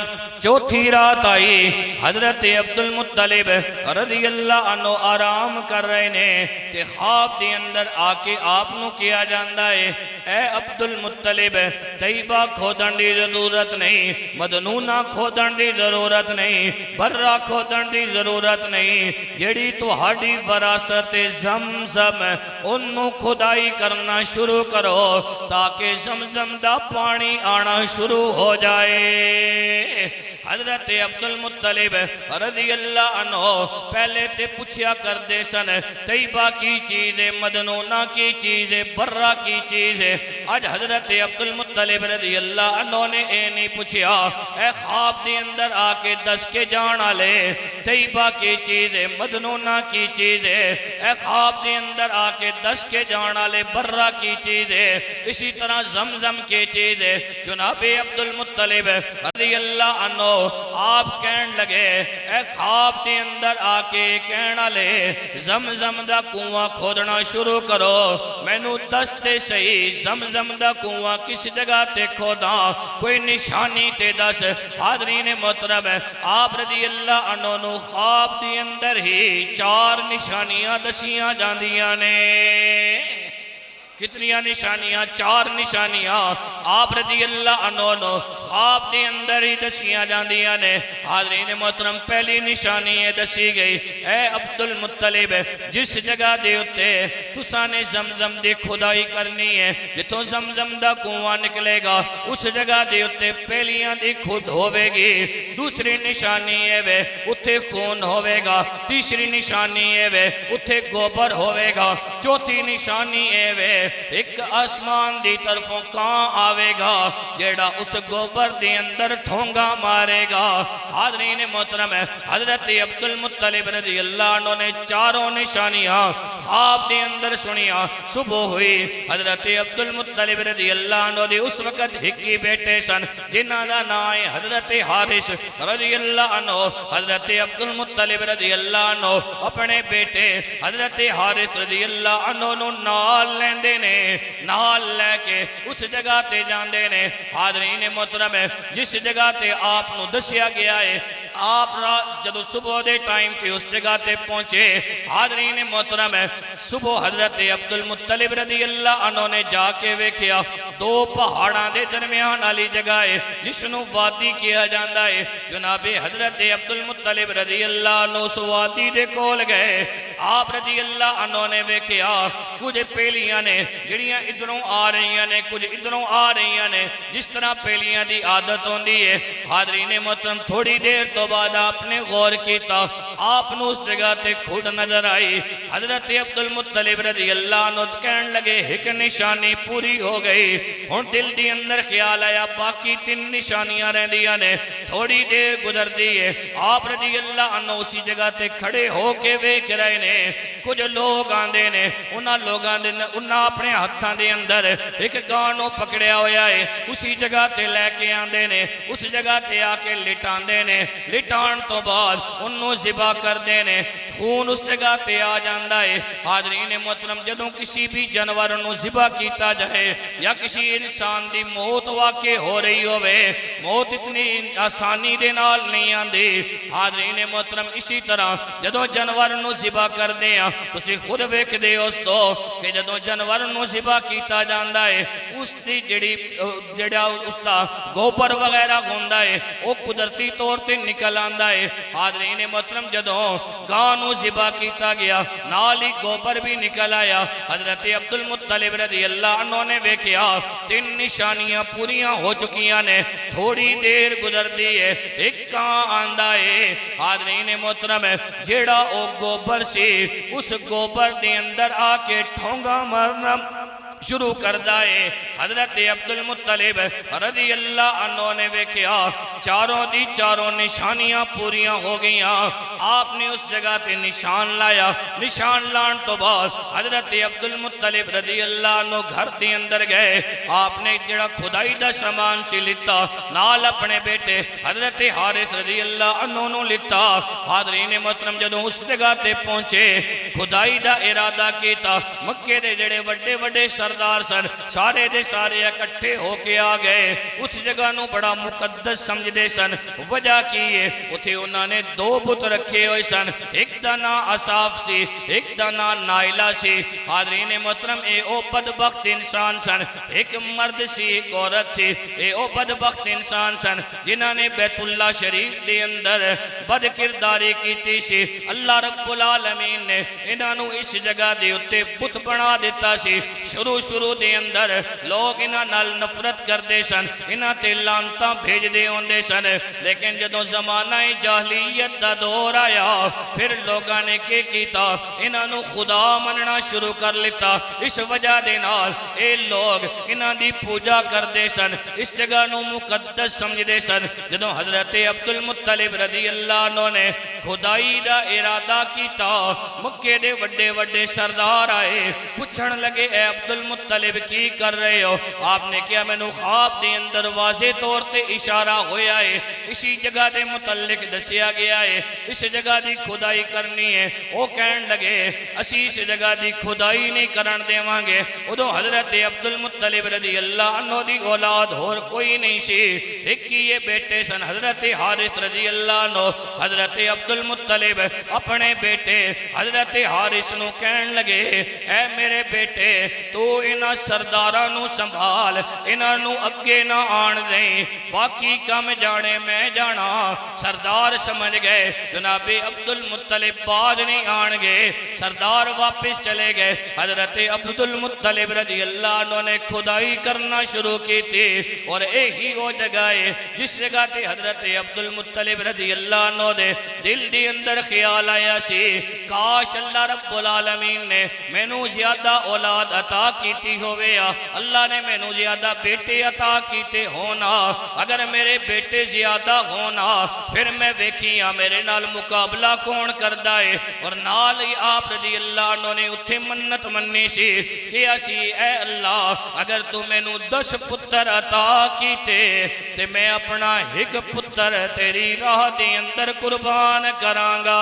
Speaker 2: چوتھی رات آئی، حضرت عبد المطلب رضی اللہ عنہ آرام کر رہے نے تے خواب دے اندر آ کے آپ نو کیا جاندہ ہے اے عبد المطلب طیبہ کھودن دی ضرورت نہیں، مدنونہ کھودن دی ضرورت نہیں، برہ کھودن دی ضرورت نہیں، جیڑی تو ہاڑی وراثت زمزم انہوں کھدائی کرنا شروع کرو تاکہ زمزم دا پانی آنا شروع ہو جائے۔ حضرت عبد المطلب رضی اللہ عنہ پہلے تے پوچھیا کر دے سن طیبہ کی چیز ہے، مدنونہ کی چیز ہے، برہ کی چیز ہے۔ آج حضرت عبد المطلب رضی اللہ عنہ نے اے نہیں پوچھیا اے خواب دی اندر آ کے دس کے جانا لے طیبہ کی چیز ہے، مدنونہ کی چیز ہے، اے خواب دی اندر آ کے دس کے جانا لے برہ کی چیز ہے، اسی طرح زمزم کی چیز ہے۔ جناب عبد المطلب رضی اللہ عنہ آپ کہن لگے اے خواب دے اندر آ کے کہنا لے زمزم دا کنواں کھودنا شروع کرو، میں نو دستے صحیح زمزم دا کنواں کس جگہ تے کھودا، کوئی نشانی تے دس۔ حاضرین محترم، آپ رضی اللہ عنہ نو خواب دے اندر ہی 4 نشانیاں دسیاں جاندیاں نے۔ کتنیاں نشانیاں؟ 4 نشانیاں آپ رضی اللہ عنہ خواب دے اندر ہی دسیاں جاندیاں نے۔ حاضرین محترم، پہلی نشانی ہے دسی گئی اے عبد المطلب جس جگہ دے اتے تساں نے زمزم دی کھدائی کرنی ہے، جتوں زمزم دا کنواں نکلے گا اس جگہ دے اتے پہلیاں دی کھد ہوئے گی، دوسری نشانی ہے وے اتے خون ہوئے گا، تیسری نشانی ہے وے اتے گوبر ہوئے گا، چوتھی نشانی ہے وے ایک آسمان دی طرفوں کان آوے گا جیڑا اس گوبر دی اندر ٹھونگا مارے گا۔ حاضرین محترم، حضرت عبد المطلب رضی اللہ عنہ نے 4 نشانیاں خواب دی اندر سنیاں۔ صبح ہوئی، حضرت عبد المطلب رضی اللہ عنہ دی اس وقت ہکی بیٹے سن جنہ دا نائے حضرت حارث رضی اللہ عنہ۔ حضرت عبد المطلب رضی اللہ عنہ اپنے بیٹے حضرت حارث رضی اللہ عنہ نو نال لیندے نے، نال لے کے اس جگہ تے جاندے نے۔ حاضرین محترم، جس جگہ تے آپ نو دسیا گیا ہے، آپ جدو صبح دے ٹائم تے اس جگہ تے پہنچے۔ حاضرین محترم، صبح حضرت عبد المطلب رضی اللہ عنہ نے جا کے ویکھیا 2 پہاڑاں دے درمیان والی جگہ ہے جس نو وادی کیا جاندا ہے۔ جناب حضرت عبد المطلب رضی اللہ عنہ اس وادی دے کول گئے۔ آپ رضی اللہ عنہ نے ویکھیا کچھ پیلیاں نے جڑیاں ادھروں آ رہی ہیں، کچھ ادھروں آ رہی ہیں، جس طرح پیلیاں دی عادت ہوندی ہے۔ حاضرین محترم، تھوڑی دیر تو بعد آپ نے غور کیتا، آپ نے اس جگہ تے کھڈ نظر آئی۔ حضرت عبد المطلب رضی اللہ عنہ کہن لگے ایک نشانی پوری ہو گئی، ہن دل دی اندر خیال آیا باقی 3 نشانیاں رہندیاں نے۔ تھوڑی دیر گزر دی ہے، آپ رضی اللہ عنہ اسی جگہ تے کھڑے ہو کے ویکھ رہے نے، کچھ لوگ آندے نے، انہاں لوگاں دے انہاں اپنے ہتھاں دے اندر ایک گانو پکڑیا ہویا ہے، اسی جگہ تے لے کے آندے نے، اس جگہ تے آ کے لٹاندے نے، لٹان تو بعد انہوں ذبح کر دینے۔ خون اس جگہ تے آ جاندا ہے۔ حاضرین محترم جدوں کسی بھی جانور نو ذبح کیتا جائے یا کسی انسان دی موت واقع ہو رہی ہوئے، موت اتنی آسانی دے نال نہیں آندی۔ حاضرین محترم اسی طرح جدوں جانور نو ذبح کردے ہیں تسی خود ویکھدے ہو تو کہ جدوں جانور نو ذبح کیتا جاندا ہے اس دی جڑا اس دا گوبر وغیرہ ہوندا ہے وہ قدرتی طور تے نکل آندا ہے۔ حاضرین محترم جدوں گاں نو ذبح کیتا گیا نال ہی گوبر بھی نکل آیا۔ حضرت عبد المطلب رضی اللہ عنہ نے ویکھیا 3 نشانیاں پوریاں ہو چکیاں نے، تھوڑی دیر گزر دی ہے ایک کہاں آندا ہے۔ حاضرین محترم جیڑا او گوبر سی اس گوبر دے اندر آ کے ٹھونگا مارنا شروع کردہ ہے۔ حضرت عبد المطلب رضی اللہ عنہ نے ویکھیا چاروں دی چاروں نشانیاں پوریاں ہو گئیاں۔ آپ نے اس جگہ تے نشان لایا، نشان لان تو بعد حضرت عبد المطلب رضی اللہ عنہ گھر دے اندر گئے۔ آپ نے جڑا خدائی دا سامان سی لیتا نال اپنے بیٹے حضرت حارث رضی اللہ عنہ نو لیتا۔ حاضرین محترم جدوں اس جگہ تے پہنچے خدائی دا ارادہ کیتا، مکے دے جڑے وڈے وڈے سردار سن سارے دے سارے اکٹھے ہو کے آ گئے۔ اس جگہ نو بڑا مقدس سمجھ دے سن، وجہ کیے اتھے انہوں نے 2 بت رکھے ہوئے سن، ایک دا نام اصاف سی ایک دا نام نائلہ سی۔ حاضرین محترم اے او بدبخت انسان سن، ایک مرد سی ایک عورت سی، اے او بدبخت انسان سن جنہوں نے بیت اللہ شریف دے اندر بد کرداری کیتی سی۔ اللہ رب العالمین نے انہوں اس جگہ دے اتے بت بنا دیتا سی۔ شروع دے اندر لوگ انہاں نال نفرت کر دے سن، انہاں تے لانتاں بھیج دے ہوندے سن، لیکن جدوں زمانہ جاہلیت دا دور آیا پھر لوگاں نے کیتا انہاں نو خدا مننا شروع کر لیتا۔ اس وجہ دے نال اے لوگ انہاں دی پوجا کر دے سن، اس جگہ نو مقدس سمجھ دے سن۔ جدوں حضرت عبد المطلب رضی اللہ عنہ نے خدائی دا ارادہ کیتا مکے دے وڈے وڈے سردار آئے، پوچھن لگے اے عبد المطلب کی کر رہے ہو؟ آپ نے کیا میں نو خواب دے اندر واضح طور تے اشارہ ہویا ہے، اسی جگہ دے متعلق دسیا گیا ہے، اس جگہ دی خدائی کرنی ہے۔ وہ کہن لگے اسی اس جگہ دی خدائی نہیں کرن دے مانگے۔ ادھو حضرت عبد المطلب رضی اللہ عنہ دی اولاد اور کوئی نہیں سی، ایک ہی یہ بیٹے سن حضرت حارث رضی اللہ عنہ۔ حضرت عبد المطلب اپنے بیٹے حضرت حارث نو کہن لگے اے میرے بیٹے تو انہاں سردارانو سنبھال، انہاں نو اگے نہ آن دیں، باقی کم جانے میں جانا۔ سردار سمجھ گئے جناب عبد المطلب بعد نہیں آن گے، سردار واپس چلے گئے۔ حضرت عبد المطلب رضی اللہ عنہ نے خدائی کرنا شروع کی تھی، اور یہی وہ جگہ ہے جس جگہ تے حضرت عبد المطلب رضی اللہ عنہ دے دل دی اندر خیال آیا سی کاش اللہ رب العالمین نے مینوں زیادہ اولاد عطا کیتی ہوئے، اللہ نے مینوں زیادہ بیٹے عطا کیتے ہونا، اگر میرے بیٹے زیادہ ہونا پھر میں ویکھیاں میرے نال مقابلہ کون کردہ ہے۔ اور نال ہی آپ رضی اللہ عنہ نے اتھے منت منی سی کہ اسی اے اللہ اگر تو مینوں 10 پتر عطا کیتے تے میں اپنا ایک پتر تیری راہ دے اندر قربان کرانگا،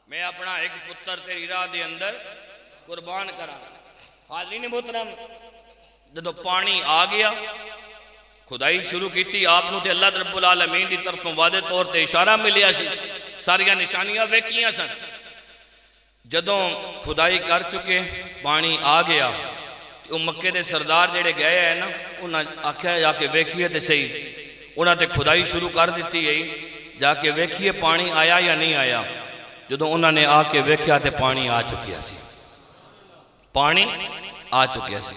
Speaker 2: میں اپنا ایک پتر تیری راہ دے اندر قربان کرانگا۔ حاضرین محترم جدو پانی آ گیا خدائی شروع کی تھی، آپ نو تے اللہ رب العالمین دی طرف واضح طور تے اشارہ ملیا سی، ساریاں نشانیاں ویکھیاں سن۔ جدوں خدائی کر چکے پانی آ گیا تو مکے دے سردار جڑے گئے ہیں نا انہاں آکھیا جا کے ویکھیے تے صحیح، انہاں تے خدائی شروع کر دیتی ہے جا کے ویکھیے پانی آیا یا نہیں آیا۔ جدوں انہاں نے آ کے ویکھیا تے پانی آ چکیا سی، پانی آ چکیا سی۔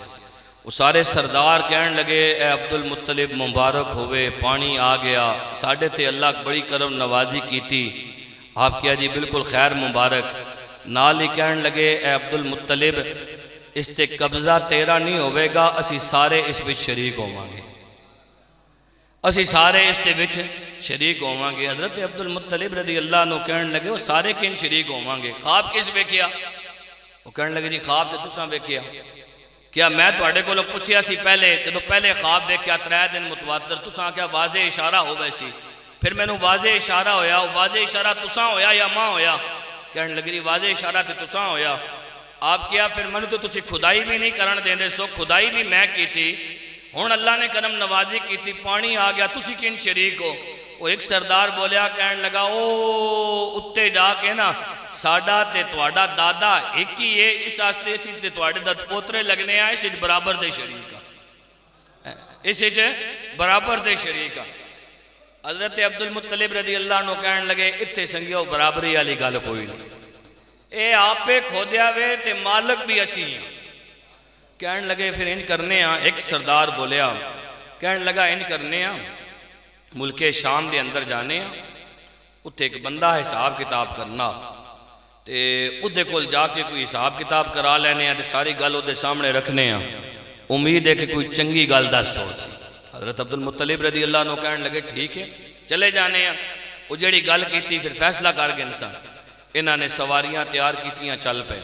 Speaker 2: وہ سارے سردار کہن لگے اے عبد المطلب مبارک ہوئے، پانی آ گیا، ساڑھے تے اللہ بڑی کرم نوازی کی تھی۔ آپ کیا جی بالکل خیر مبارک۔ نال ہی کہن لگے اے عبد المطلب اس تے قبضہ تیرا نہیں ہوئے گا، اسی سارے اس وچ شریک ہووانگے، اسی سارے اس تے وچ شریک ہووانگے۔ حضرت عبد المطلب رضی اللہ عنہ کہن لگے وہ سارے کن شریک ہووانگے؟ خواب کس ویکھیا؟ وہ کہن لگے جی خواب تے تساں ویکھیا، کیا میں تواڈے کولوں پوچھیا سی پہلے جدوں پہلے خواب ویکھیا 3 دن متواتر، تساں کیا واضح اشارہ ہووے سی، پھر میں نے واضح اشارہ ہویا، واضح اشارہ تساں ہویا یا ماں ہویا؟ کہنے لگی واضح اشارہ تے تساں ہویا۔ آپ کیا پھر میں نے تو تسی خدائی بھی نہیں کرن دیندے سو، خدائی بھی میں کیتی، ہون اللہ نے کرم نوازی کیتی، پانی آ گیا، تسی کن شریک ہو؟ وہ ایک سردار بولیا، کہنے لگا او اتے جا کے نا ساڈا تے تواڈا دادا ایک ہی ہے، اس آستے اسی تے تواڈے داد پوترے لگنے آئے، اس برابر دے شریکا، اس برابر دے شریکا۔ حضرت عبدالمطلب رضی اللہ عنہ کہنے لگے اتھے سنگیو برابری والی گل کوئی نہیں، اے آپ پہ کھودیا وے تے مالک بھی اسی ہیں۔ کہنے لگے پھر ان کرنے ہاں، ایک سردار بولیا، کہنے لگا ان کرنے ہاں ملک شام دے اندر جانے ہاں، اتھے ایک بندہ حساب کتاب کرنا تے ادھے کول جا کے کوئی حساب کتاب کرا لینے ہیں تے ساری گل ادھے سامنے رکھنے ہاں، امید ہے کہ کوئی چنگی گل دس چھوڑ سی۔ حضرت عبدالمطلب رضی اللہ عنہ کہنے لگے ٹھیک ہے چلے جانے ہیں۔ وہ جڑی گل کیتی پھر فیصلہ کر گئے انسان، انہاں نے سواریاں تیار کیتیاں، چل پے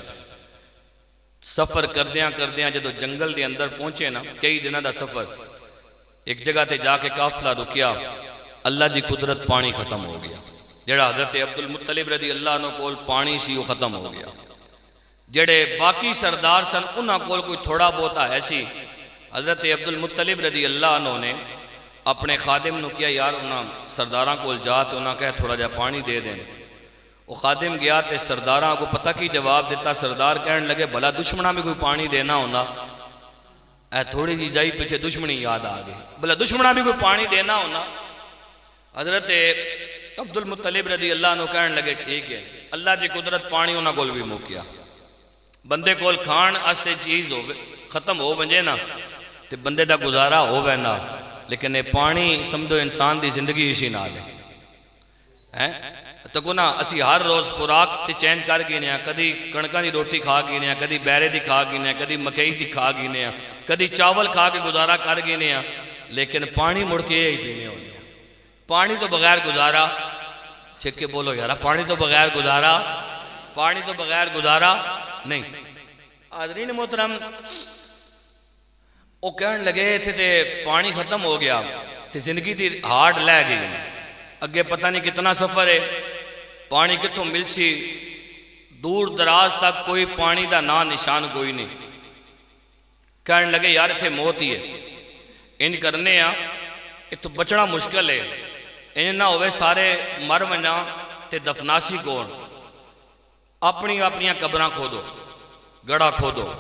Speaker 2: سفر کردیاں جدو جنگل دے اندر پہنچے نا، کئی دنوں دا سفر، ایک جگہ تے جا کے قافلہ رکیا، اللہ دی قدرت پانی ختم ہو گیا، جڑا حضرت عبدالمطلب رضی اللہ عنہ کول پانی سی وہ ختم ہو گیا، جڑے باقی سردار سن انہاں کول کوئی تھوڑا بہتا ہے سی۔ حضرت عبدالمطلب رضی اللہ عنہ نے اپنے خادم نو کیا یار انہاں سرداراں کول جا تے انہاں کہا تھوڑا جا پانی دے دیں۔ وہ خادم گیا تے سرداراں کو پتہ کی جواب دیتا، سردار کہنے لگے بھلا دشمناں بھی کوئی پانی دینا ہونا، اے تھوڑی جی جائی پیچھے دشمنی یاد آ گئی، بھلا دشمناں بھی کوئی پانی دینا ہونا۔ حضرت عبدالمطلب رضی اللہ عنہ کہنے لگے ٹھیک ہے، اللہ دی قدرت پانی انہاں کول بھی موکیا، بندے کول کھان آستے چیز ختم ہو ونجے نا تے بندے دا گزارا ہو وینا، لیکن یہ پانی سمجھو انسان دی زندگی اسی نہ لے تو نا اسی ہر روز خوراک تے چینج کر گئے ہیں، کدی کڑکاں دی روٹی کھا گئے ہیں، کدی بیرے دی کھا گئے ہیں، کدی مکئی دی کھا گئے ہیں، کدی چاول کھا کے گزارا کر گئے ہیں، لیکن پانی مڑ کے ہی پینے ہونے ہیں۔ پانی تو بغیر گزارا، چھک کے بولو یارا، پانی تو بغیر گزارا، پانی تو بغیر گزارا نہیں۔ حاضرین محترم، وہ کہنے لگے تھے تے پانی ختم ہو گیا تے زندگی دی ہارڈ لے گئی، اگے پتہ نہیں کتنا سفر ہے، پانی کتوں مل سی، دور دراز تک کوئی پانی دا نا نشان کوئی نہیں۔ کہنے لگے یار تھے موت ہی ہے، ان کرنے ہاں اتو بچنا مشکل ہے، ان نہ ہوئے سارے مر ونا تے دفناسی کون، اپنی قبراں کھودو، گڑا کھودو،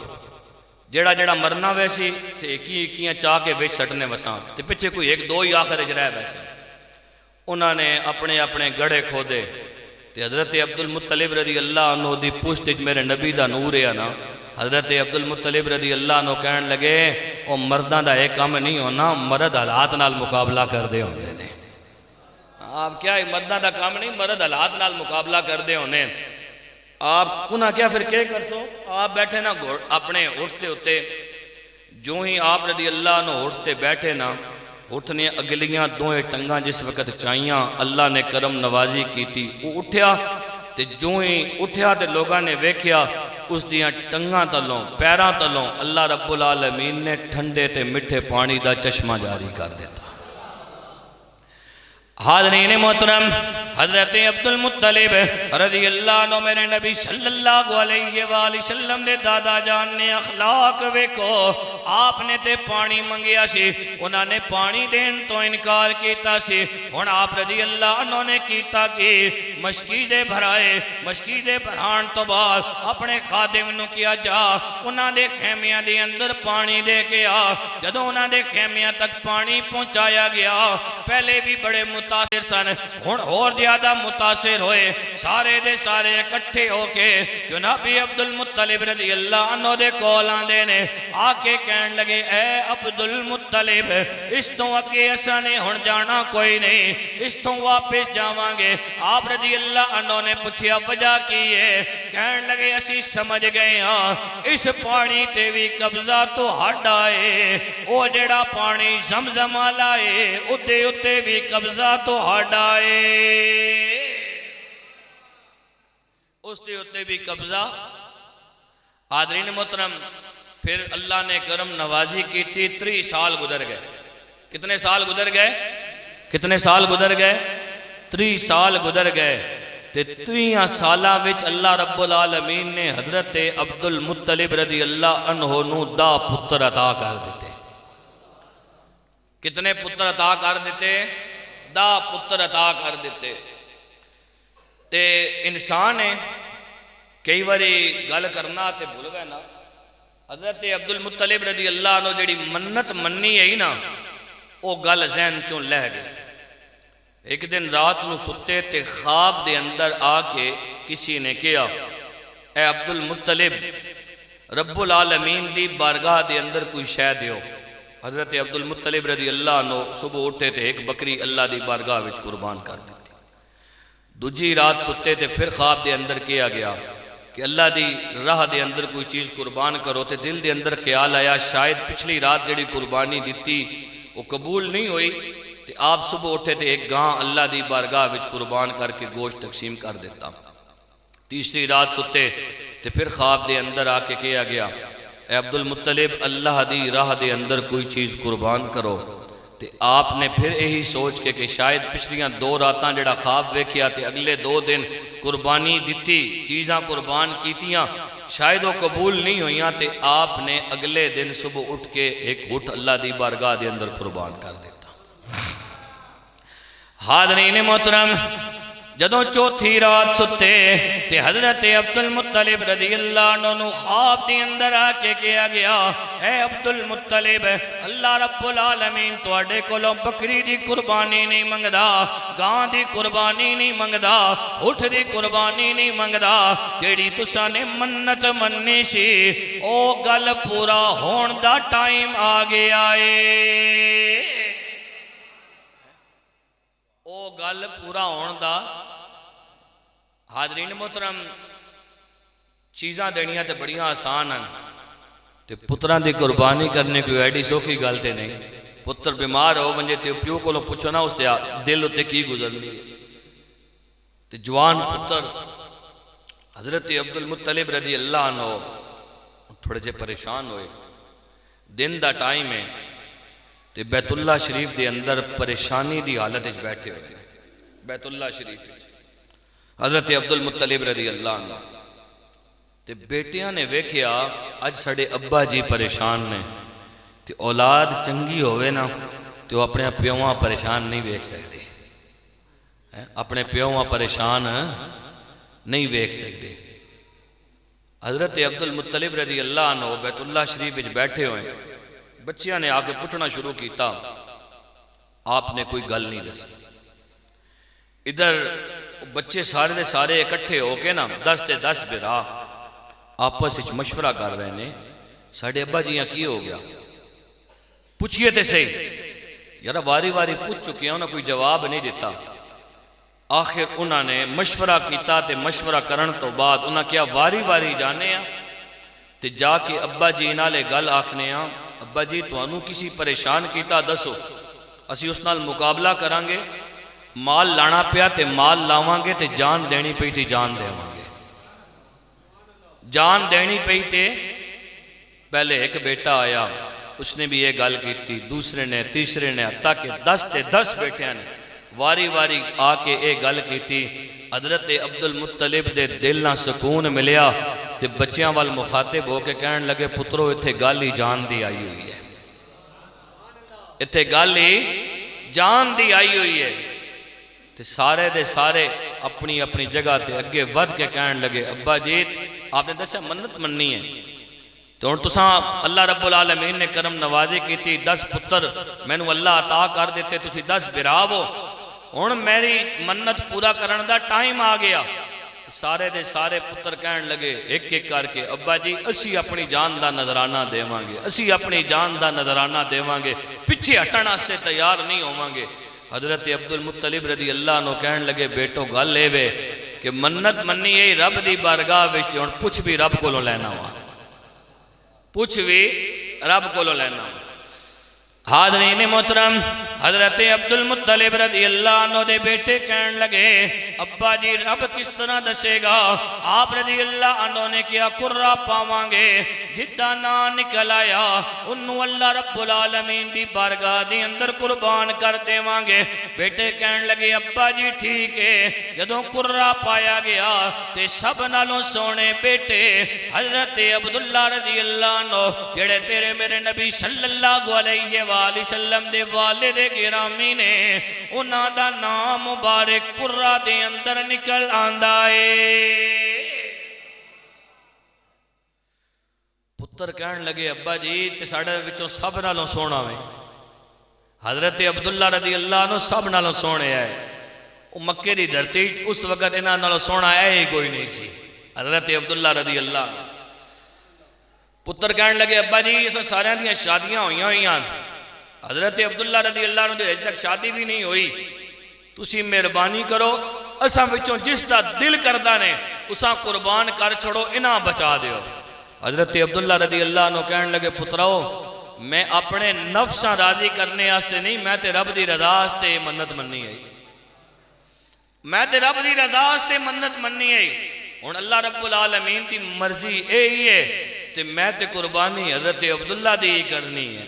Speaker 2: جیڑا جیڑا مرنا ویسی تے ایکیاں چاہ کے بیچ سٹنے وساں تے پچھے کوئی ایک دو ہی آخر اجرائے ویسے۔ انہوں نے اپنے گڑھے کھودے تے حضرت عبدالمطلب رضی اللہ عنہ دی پشت میرے نبی دا نور ہے نا، حضرت عبدالمطلب رضی اللہ عنہ کہنے لگے او مردان دا ایک کام نہیں ہونا، مرد حالات نال مقابلہ کر دے ہونے نے۔ آپ کیا مردان دا کام نہیں، مرد حالات نال مقابلہ کر دے ہونے۔ آپ انہاں کیا پھر کہہ کر تو آپ بیٹھے نا اپنے اٹھتے ہوتے، جو ہی آپ رضی اللہ عنہ اٹھتے بیٹھے نا، اٹھنے اگلیاں دوئے ٹنگاں جس وقت چاہیاں اللہ نے کرم نوازی کی تھی، وہ اٹھیا تے جو ہی اٹھیا تے لوگاں نے ویکھیا اس دیاں ٹنگاں تلوں پیراں تلوں اللہ رب العالمین نے ٹھنڈے تے مٹھے پانی دا چشمہ جاری کر دیتا۔ حاضرین محترم، حضرت عبدالمطلب رضی اللہ عنہ میرے نبی صلی اللہ علیہ وآلہ وسلم نے دادا جان نے اخلاق ویکھو، آپ نے تے پانی منگیا سی، انہوں نے پانی دین تو انکار کیتا سی، ہن آپ رضی اللہ عنہ نے کیتا کہ مشکیزے بھرائے، مشکیزے بھران تو بعد اپنے خادم نو کیا جا انہوں نے خیمیاں دے اندر پانی دے کے آ۔ جدو انہوں نے خیمیاں تک پانی پہنچایا گیا، پہلے بھی بڑے متاثر سن، ہن اور زیادہ متاثر ہوئے، سارے دے سارے اکٹھے ہو کے جناب عبدالمطلب رضی اللہ عنہ دے کولان دے نے آکے کہن لگے اے عبدالمطلب اس تو اگے ایسا نے ہن جانا کوئی نہیں، اس تو واپس جاواں گے۔ آپ رضی اللہ عنہ نے پوچھیا وجہ کی ہے، کہن لگے اسی سمجھ گئے ہاں اس پانی تے بھی قبضہ تو ہٹ آئے، او جڑا پانی زمزم لائے اتے بھی قبضہ تو ہٹ آئے، اس تے بھی قبضہ۔ حاضرین محترم، پھر اللہ نے کرم نوازی کی تھی، 30 سال گزر گئے۔ کتنے سال گزر گئے؟ کتنے سال گزر گئے؟ 30 سال گزر گئے تے 30 سالاں وچ اللہ رب العالمین نے حضرت عبد المطلب رضی اللہ عنہ نو 10 پتر عطا کر دیتے. کتنے پتر عطا کر دیتے؟ 10 پتر عطا کر دیتے. تے انسان ہے کئی باری گل کرنا تے بھول گئے نا. حضرت عبد المطلب رضی اللہ عنہ جڑی منت منی ہے نا وہ گل ذہن چوں لہ گئی. ایک دن رات نو ستے تے خواب دے اندر آ کے کسی نے کہا اے عبد المطلب رب العالمین دی بارگاہ دے اندر کوئی شے دیو. حضرت عبد المطلب رضی اللہ عنہ صبح اٹھے تے ایک بکری اللہ دی بارگاہ وچ قربان کر دیتی. دوجی رات ستے تے پھر خواب دے اندر کیا گیا کہ اللہ دی راہ دے اندر کوئی چیز قربان کرو. تے دل دے اندر خیال آیا شاید پچھلی رات جڑی قربانی دیتی وہ قبول نہیں ہوئی تے آپ صبح اٹھے تے ایک گاں اللہ دی بارگاہ وچ قربان کر کے گوشت تقسیم کر دیتا. تیسری رات ستے تے پھر خواب دے اندر آ کے کیا گیا اے عبد المطلب اللہ دی راہ دے اندر کوئی چیز قربان کرو. تے آپ نے پھر یہی سوچ کے کہ شاید پچھلیاں 2 راتاں جڑا خواب ویکھیا تے اگلے 2 دن قربانی دیتی چیزاں قربان کیتیاں شاید وہ قبول نہیں ہوئیاں تے آپ نے اگلے دن صبح اٹھ کے ایک اٹھ اللہ دی بارگاہ دے اندر قربان کر دیتا. حاضرین محترم جدوں چوتھی رات ستے تے حضرت عبد المطلب رضی اللہ عنہ خواب دی اندر آ کے کیا گیا اے عبد المطلب اللہ رب العالمین تواڈے کولوں بکری دی قربانی نہیں منگدا گاں دی قربانی نہیں منگدا اٹھ دی قربانی نہیں منگدا جیڑی تساں نے منت مننی سی او گل پورا ہون دا ٹائم آ گیا اے. او گل پورا ہون دا. حاضرین محترم چیزاں دینیاں تے بڑیاں آسان ہیں تے پتران دی قربانی کرنے کوئی ایڈی سوکھی گل تے نہیں. پتر بیمار ہو ونجے تے پیو کو پوچھو نا اس تے دل اتے کی گزرنی تے جوان پتر حضرت عبد المطلب رضی اللہ عنہ تھوڑے جے پریشان ہوئے. دن دا ٹائم ہے تے بیت اللہ شریف دے اندر پریشانی دی حالت اچ بیٹھے ہوئے. بیت اللہ شریف حضرت عبد المطلب رضی اللہ عنہ تے بیٹیاں نے ویکھیا اج ساڈے ابا جی پریشان نے تے اولاد چنگی ہوئے نا تے وہ اپنے پیواں پریشان نہیں ویکھ سکتے. اپنے پیواں پریشان نہیں ویکھ سکتے. حضرت عبد المطلب رضی اللہ عنہ بیت اللہ شریف وچ بیٹھے ہوئے. بچیاں نے آ کے پوچھنا شروع کیتا آپ نے کوئی گل نہیں دسی. ادھر بچے سارے دے سارے اکٹھے ہو کے نا 10 تے 10 بھرا آپس وچ مشورہ کر رہے نے ساڈے ابا جیاں کی ہو گیا پوچھئے تے صحیح. یار واری واری پوچھ چکے ہیں انہوں نے کوئی جواب نہیں دیتا. آخر انہوں نے مشورہ کیتا تے مشورہ کرن تو بعد انہوں نے کیا واری واری جانے ہیں تے جا کے ابا جی نالے گل آکھنے ہیں ابا جی توانوں کسی پریشان کیتا دسو اسی اس نال مقابلہ کرانگے مال لانا پیا تے مال لاوانگے تے جان دینی پئی تے جان دیوانگے. جان دینی پئی تے پہلے ایک بیٹا آیا اس نے بھی یہ گل کیتی دوسرے نے تیسرے نے حتیٰ کہ 10 تے 10 بیٹیاں نے واری واری آ کے یہ گل کیتی. حضرت عبد المطلب دے دل نہ سکون ملیا تے بچیاں وال مخاطب ہو کے کہن لگے پترو اتھے گل ہی جان دی آئی ہوئی ہے. اتھے گل ہی جان دی آئی ہوئی ہے. تے سارے دے سارے اپنی اپنی جگہ تے اگے ود کے کہن لگے ابا جی آپ نے دسیا منت مننی ہے تو ان تساں اللہ رب العالمین نے کرم نوازی کی تھی 10 پتر میں نو اللہ عطا کر دیتے تسی 10 براو ہن میری منت پورا کرن دا ٹائم آ گیا. سارے دے سارے پتر کہن لگے ایک ایک کر کے ابا جی اسی اپنی جان دا نظرانہ دیوانگے اسی اپنی جان دا نظرانہ دیوانگے پیچھے ہٹن واسطے تیار نہیں ہووانگے. حضرت عبد المطلب رضی اللہ عنہ کہن لگے بیٹو گل لے وے کہ منت مننی یہی رب دی بارگاہ وچ ہن پوچھ بھی رب کولوں لینا ہوا پوچھ بھی رب کولوں لینا ہوا. حاضرین محترم حضرت عبد المطلب رضی اللہ عنہ دے بیٹے کہن لگے ابا جی رب کس طرح دسے گا. آپ رضی اللہ عنہ نے کیا قرہ پاوانگے جدا نا نکل آیا انہوں اللہ رب العالمین دی بارگاہ دی اندر قربان کر دے وانگے۔ بیٹے کہن لگے ابا جی ٹھیک ہے۔ جدوں قرہ پایا گیا تے سب نالوں سونے بیٹے حضرت عبداللہ رضی اللہ عنہ جڑے تیرے میرے نبی صلی اللہ علیہ وآلہ وسلم دے والد گرامی نے انہاں دا نام مبارک قرہ دے اندر نکل آندا ہے۔ پتر کہن لگے ابا جی تے ساڑھے وچوں سب نالوں سونا میں حضرت عبداللہ رضی اللہ عنہ سب نالوں سونے آئے۔ وہ مکے دی دھرتی اس وقت انہاں نالوں سونا ہے ہی کوئی نہیں سی حضرت عبداللہ رضی اللہ عنہ۔ پتر کہن لگے ابا جی اس سارے دیاں شادیاں ہوئی ہیں حضرت عبداللہ رضی اللہ عنہ دے تک شادی بھی نہیں ہوئی، تسی مہربانی کرو اساں وچوں جس دا دل کردہ نے اساں قربان کر چھوڑو انہاں بچا دیو۔ حضرت عبداللہ رضی اللہ عنہ کہن لگے پتراؤ میں اپنے نفساں راضی کرنے آستے نہیں، میں تے رب دی رضا آستے منت مننی ہے، میں تے رب دی رضا آستے منت مننی ہے۔ اور اللہ رب العالمین دی مرضی اے ہی ہے تے میں تے قربانی حضرت عبداللہ دی کرنی ہے۔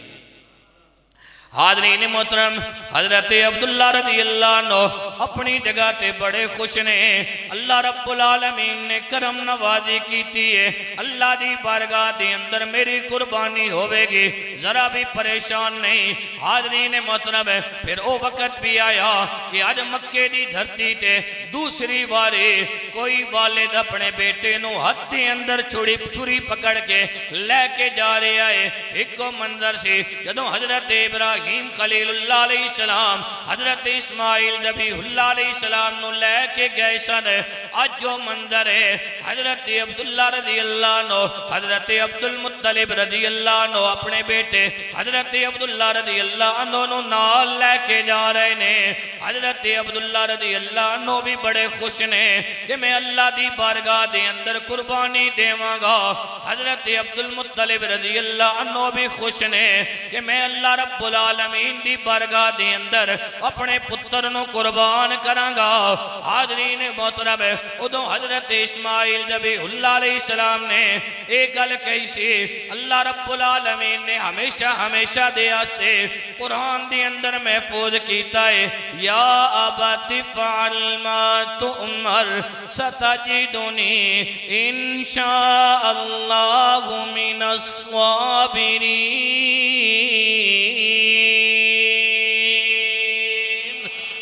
Speaker 2: حاضرین محترم حضرت عبداللہ رضی اللہ عنہ اپنی جگہ تے بڑے خوش نے، اللہ رب العالمین نے کرم نوازی کیتی ہے، اللہ دی بارگاہ دے اندر میری قربانی ہوئے گی، ذرا بھی پریشان نہیں۔ حاضرین محترم پھر او وقت بھی آیا کہ آج مکے دی دھرتی تے دوسری باری کوئی والد اپنے بیٹے نو ہاتھ دے اندر چھری پکڑ کے لے کے جا رہے آئے۔ ایک کو منظر سی جدوں حضرت ابراہیم خلیل اللہ علیہ السلام حضرت اسماعیل ذبیح اللہ علیہ السلام نو لے کے گئے سن، آج جو منظر ہے حضرت عبداللہ رضی اللہ عنہ حضرت عبدالمطلب رضی اللہ عنہ اپنے بیٹے حضرت عبداللہ رضی اللہ عنہ نو نال لے کے جا رہے نے۔ حضرت عبداللہ رضی اللہ عنہ بھی بڑے خوش نے کہ میں اللہ دی بارگاہ دے اندر قربانی دیواں گا۔ حضرت عبدالمطلب رضی اللہ عنہ بھی خوش نے کہ میں اللہ رب العالمین دی بارگاہ دے اندر اپنے پتر نو قربان کرانگا۔ حاضرین محترم ادھوں حضرت اسماعیل ذبیح اللہ علیہ السلام نے ایک گل کہی سی، اللہ رب العالمین نے ہمیشہ دے آستے قرآن دی اندر محفوظ کیتا ہے، یا ابت فعل ما تؤمر ستجدنی انشاء اللہ من الصابرین۔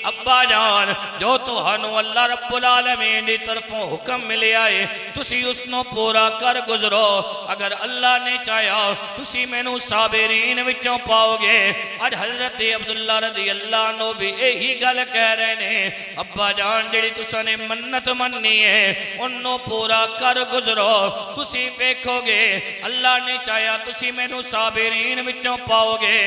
Speaker 2: ابا جان جو تہانوں اللہ رب العالمین دی طرفوں حکم ملے آئے تسی اس نو پورا کر گزرو، اگر اللہ نے چاہیا تسی میں نو صابرین وچوں پاؤ گے۔ آج حضرت عبداللہ رضی اللہ عنہ بھی یہی گل کہہ رہے نے، ابا جان جڑی تساں نے منت مننی ہے انہوں پورا کر گزرو، تسی دیکھو گے اللہ نے چاہیا تسی میں نو صابرین وچوں پاؤ گے۔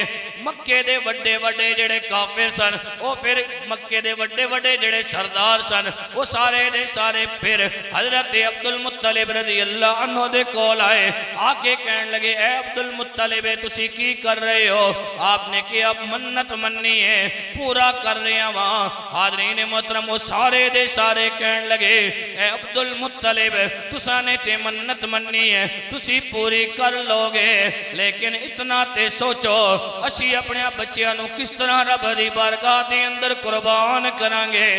Speaker 2: مکے دے وڈے وڈے جڑے کافر سن وہ پھر مکے دے وڈے وڈے جڑے سردار سن وہ سارے دے سارے پھر حضرت عبدالمطلب رضی اللہ عنہ دے کول آئے، آکے کہن لگے اے عبدالمطلب تسی کی کر رہے ہو؟ آپ نے کہ اب منت مننی ہے پورا کر رہے ہیں وہاں۔ حاضرین محترم وہ سارے دے سارے کہن لگے اے عبدالمطلب تساں نے تے منت مننی ہے تسی پوری کر لو گے، لیکن اتنا تے سوچو اسی اپنے بچیاں نو کس طرح رب دی بارگاہ دے اندر قربان کرانگے۔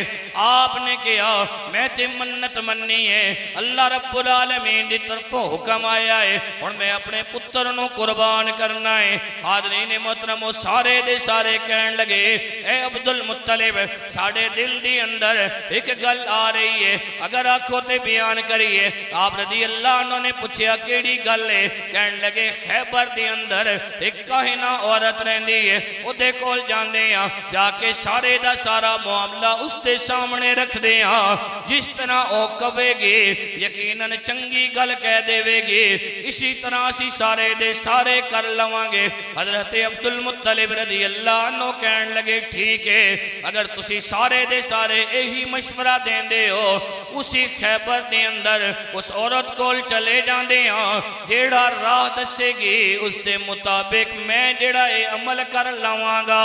Speaker 2: آپ نے کہا میں تے منت مننی ہے، اللہ رب العالمین دی طرفوں حکم آیا ہے اور میں اپنے پتر نو قربان کرنا ہے۔ حاضرین محترم وہ سارے دے سارے کہن لگے اے عبدالمطلب ساڑے دل دی اندر ایک گل آ رہی ہے، اگر آنکھوں تے بیان کریے۔ آپ رضی اللہ عنہ نے پوچھیا کیڑی گل ہے؟ کہن لگے خیبر دی اندر ایک کاہنہ عورت رہندی ہے، وہ دے کول جاندے ہیں جا کے سارے دا سارا معاملہ اس دے سامنے رکھ دے ہاں، جس طرح او کہے گی یقیناً چنگی گل کہہ دے گی، اسی طرح اسی سارے دے سارے کر لوانگے۔ حضرت عبدالمطلب رضی اللہ عنہ کہن لگے ٹھیک ہے، اگر تسی سارے دے سارے یہی مشورہ دیں دے ہو اسی خیبر دے اندر اس عورت کول چلے جاندے ہاں، جیڑا راہ دسے گی اس دے مطابق میں جیڑا اے عمل کر لوانگا۔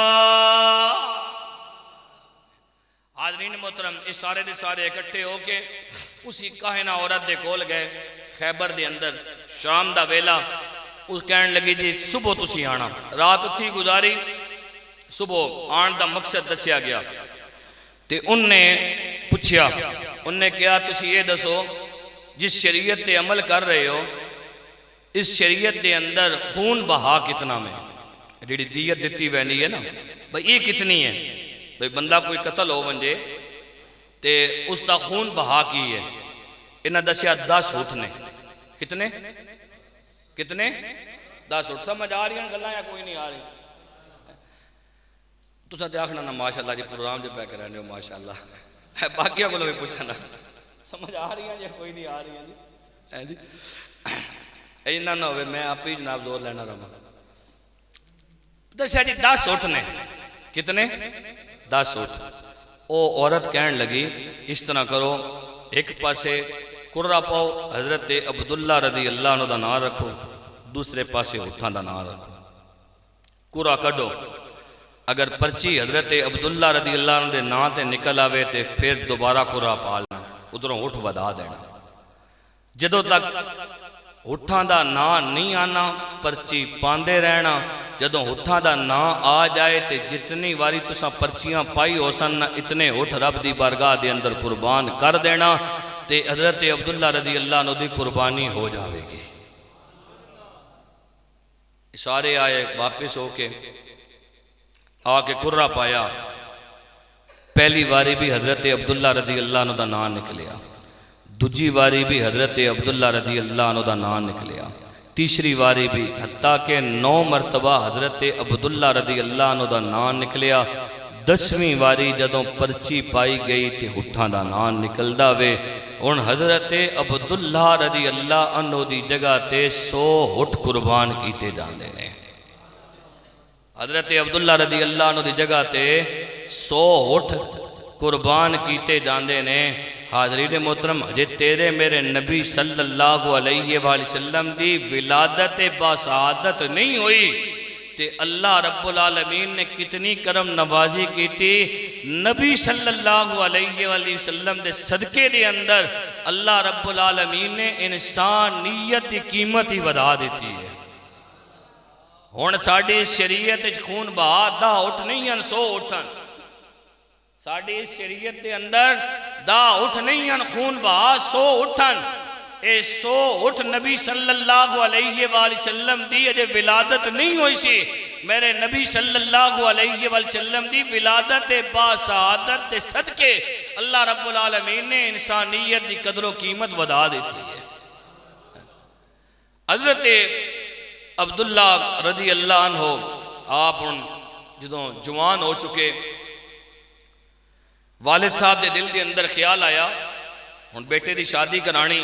Speaker 2: حاضرین محترم اس سارے دے سارے اکٹھے ہو کے اسی کاہنہ عورت دے کول گئے، خیبر دے اندر شام دا ویلا اس کہن لگی جی صبح تسی آنا، رات اتھی گزاری، صبح آن دا مقصد دسیا گیا تے ان نے پوچھیا، ان نے کہا تسی یہ دسو جس شریعت تے عمل کر رہے ہو اس شریعت دے اندر خون بہا کتنا میں، جیڑی دیت دیتی وینی ہے نا بھئی یہ کتنی ہے، بھئی بندہ کوئی قتل ہو ونجے تے اس دا خون بہا کی ہے، انہاں دسیا 10 اٹھ نے، کتنے 10 اٹھ، سمجھ آ رہی ہیں گلاں یا کوئی نہیں آ رہی؟ تو ساتھ آخنا نا ماشاءاللہ جی پروگرام جو پہ کر رہے ہو ماشاءاللہ، باقیہ کو بھی پوچھنا سمجھ آ رہی ہیں یا کوئی نہیں آ رہی ہیں جی؟ اینا نہ ہوئے میں آپ ہی جناب زور لینا رہا ہوں۔ دسیا جی 10 اٹھ نے، کتنے 10 اٹھ۔ او عورت کہن لگی اس طرح کرو، ایک پاسے قرہ پاؤ حضرت عبداللہ رضی اللہ عنہ دا نام رکھو، دوسرے پاسے اٹھان دا نام رکھو، قرہ کڈو، اگر پرچی حضرت عبداللہ رضی اللہ عنہ دے نام تے نکل آوے تے پھر دوبارہ قرہ پالنا، ادھروں اٹھ ودا دینا، جدو تک اٹھان دا نام نہیں آنا پرچی پاندے رہنا، جدو اٹھان دا نام آ جائے تے جتنی واری تساں پرچیاں پائی ہو سن اتنے اٹھ رب دی بارگاہ دے اندر قربان کر دینا تے حضرت عبداللہ رضی اللہ عنہ دی قربانی ہو جاوے گی۔ سارے آئے واپس ہو کے آ کے قرہ پایا، پہلی واری بھی حضرت عبداللہ رضی اللہ عنہ دا نام نکلیا، دوجی واری بھی حضرت عبداللہ رضی اللہ عنہ دا نام نکلیا، تیسری واری بھی، حتیٰ کہ 9 مرتبہ حضرت عبداللہ رضی اللہ عنہ دا نام نکلیا، 10ویں واری جدوں پرچی پائی گئی تے اٹھان دا نام نکل داوے، ان حضرت عبداللہ رضی اللہ عنہ دی جگہ تے 100 اٹھ قربان کیتے جاندے نے، حضرت عبداللہ رضی اللہ عنہ دی جگہ تے 100 اٹھ قربان کیتے جاندے نے۔ حاضرین محترم، جے تیرے میرے نبی صلی اللہ علیہ وآلہ وسلم دی ولادت باسعادت نہیں ہوئی تے اللہ رب العالمین نے کتنی کرم نوازی کی تھی، نبی صلی اللہ علیہ وآلہ وسلم دے صدقے دے اندر اللہ رب العالمین نے انسانیت کی قیمت ہی ودا دیتی ہے۔ ہون ساڑھی شریعت خون بہا 10 اٹھ نہیں ہیں 100 اٹھن، ساڑھی شریعت دے اندر 10 اٹھ نہیں ہیں خون بہا 100 اٹھن، اے 100 اٹھ نبی صلی اللہ علیہ وآلہ وسلم دی اجے ولادت نہیں ہوئی سی، میرے نبی صلی اللہ علیہ وآلہ وسلم دی ولادت باسعادت دے صدقے اللہ رب العالمین نے انسانیت دی قدر و قیمت ودا دیتی ہے۔ حضرت عبداللہ رضی اللہ عنہ آپ ان جدوں جوان ہو چکے، والد صاحب دے دل دے اندر خیال آیا ان بیٹے دی شادی کرانی۔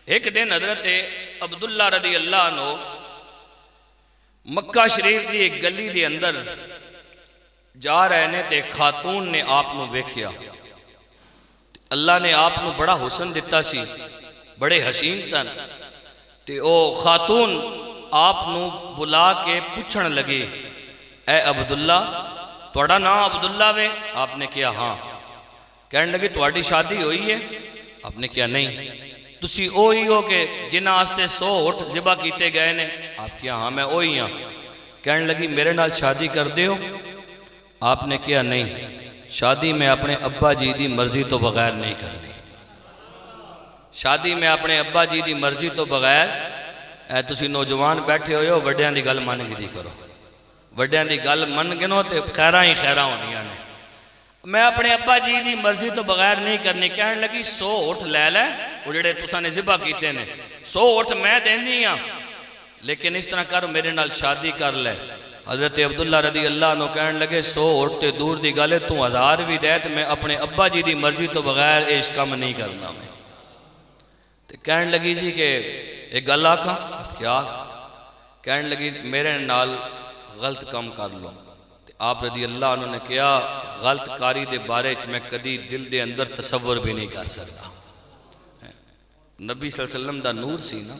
Speaker 2: ایک دن حضرت عبداللہ رضی اللہ عنہ مکہ شریف دی ایک گلی دے اندر جا رہے نے تے خاتون نے آپ نو ویکھیا، اللہ نے آپ نو بڑا حسن دیتا سی، بڑے حسین سن، تے او خاتون آپ نو بلا کے پوچھن لگے، اے عبداللہ توڑا نام عبداللہ وے؟ آپ نے کیا ہاں۔ کہنے لگے توڑی شادی ہوئی ہے؟ آپ نے کیا نہیں۔ تسی اوہی ہو کہ جنہ آستے 100 اٹھ ذبح کیتے گئے نے؟ آپ کیا ہاں میں اوہی ہاں۔ کہنے لگی میرے نال شادی کر دے ہو؟ آپ نے کیا نہیں، شادی میں اپنے ابا جی دی مرضی تو بغیر نہیں کرنی، شادی میں اپنے ابا جی دی مرضی تو بغیر۔ اے تسی نوجوان بیٹھے ہوئے ہو، وڈیاں دی گل مان گی کرو، وڈیاں دی گل من گنو تے خیراں ہی خیراں ہونیاں نے، میں اپنے ابا جی دی مرضی تو بغیر نہیں کرنی۔ کہنے لگی 100 اٹھ لے لے، وہ جڑے تساں نے ذبح کیتے نے 100 اٹھ میں دیندی ہاں، لیکن اس طرح کر میرے نال شادی کر لے۔ حضرت عبداللہ رضی اللہ عنہ کہنے لگے 100 اٹھ تے دور دی گل ہے، تو 1000 بھی دے تے میں اپنے ابا جی دی مرضی تو بغیر اس کام نہیں کرنا میں۔ تے کہنے لگی جی کہ ایک گل آکھاں؟ کیا؟ کہنے لگی میرے نال غلط کم کر لو۔ آپ رضی اللہ عنہ نے کیا غلط کاری دے بارے میں کدی دل دے اندر تصور بھی نہیں کر سکتا، نبی صلی اللہ علیہ وسلم دا نور سی نا۔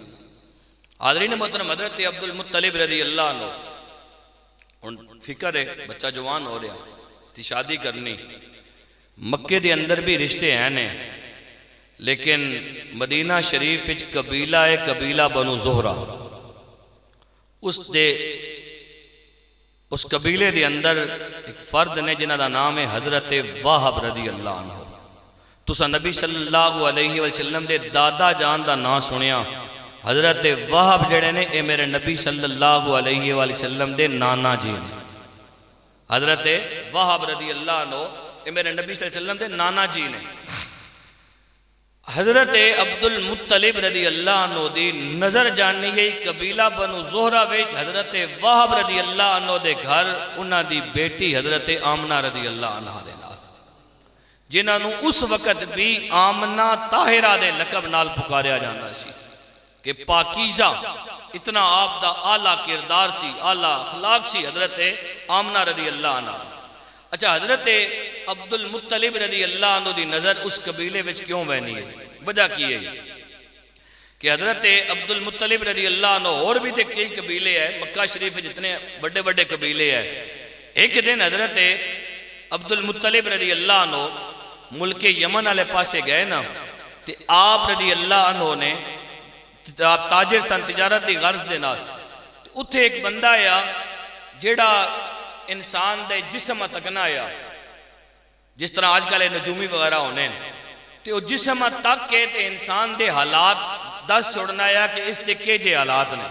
Speaker 2: حاضرین محترم، حضرت عبدالمطلب رضی اللہ عنہ ان فکر ہے بچہ جوان ہو رہا، شادی کرنی، مکے دے اندر بھی رشتے ہیں نے، لیکن مدینہ شریف وچ قبیلہ ہے قبیلہ بنو زہرہ، اس قبیلے دے اندر ایک فرد نے جنہ دا نام ہے حضرت واہب رضی اللہ عنہ۔ تسا نبی صلی اللہ علیہ وسلم دے دادا جان دا نام سنیا، حضرت واہب جڑے نے اے میرے نبی صلی اللہ علیہ وسلم دے نانا جی نے۔ حضرت واہب رضی اللہ عنہ اے میرے نبی صلی اللہ علیہ وسلم دے نانا جی نے۔ حضرت عبد المطلب رضی اللہ عنہ دی نظر جانی گئی قبیلہ بنو زہرہ وچ حضرت واہب رضی اللہ عنہ دے گھر انہاں دی بیٹی حضرت آمنہ رضی اللہ عنہ دے نال، جنہاں نو اس وقت بھی آمنہ طاہرہ دے لقب نال پکاریا جانا سی کہ پاکیزہ، اتنا آپ دا اعلیٰ کردار سی، اعلیٰ اخلاق سی حضرت آمنہ رضی اللہ عنہ۔ اچھا، حضرت عبد المطلب رضی اللہ عنہ دی نظر اس قبیلے وچ کیوں بہنی ہے؟ وجہ کی ہے کہ حضرت عبد المطلب رضی اللہ عنہ اور بھی تے کئی قبیلے ہیں مکہ شریف جتنے بڑے بڑے قبیلے ہیں۔ ایک دن حضرت عبد المطلب رضی اللہ عنہ ملک یمن والے پاسے گئے نا، تے آپ رضی اللہ عنہ نے تاجر سن، تجارت دی غرض دے نال، اتھے ایک بندہ آیا جیڑا انسان دے جسم تکنا آیا، جس طرح آج کل نجومی وغیرہ ہونے، تے وہ جسم تک کے تے انسان دے حالات دس چھوڑنا آیا کہ اس تکے جے حالات نے۔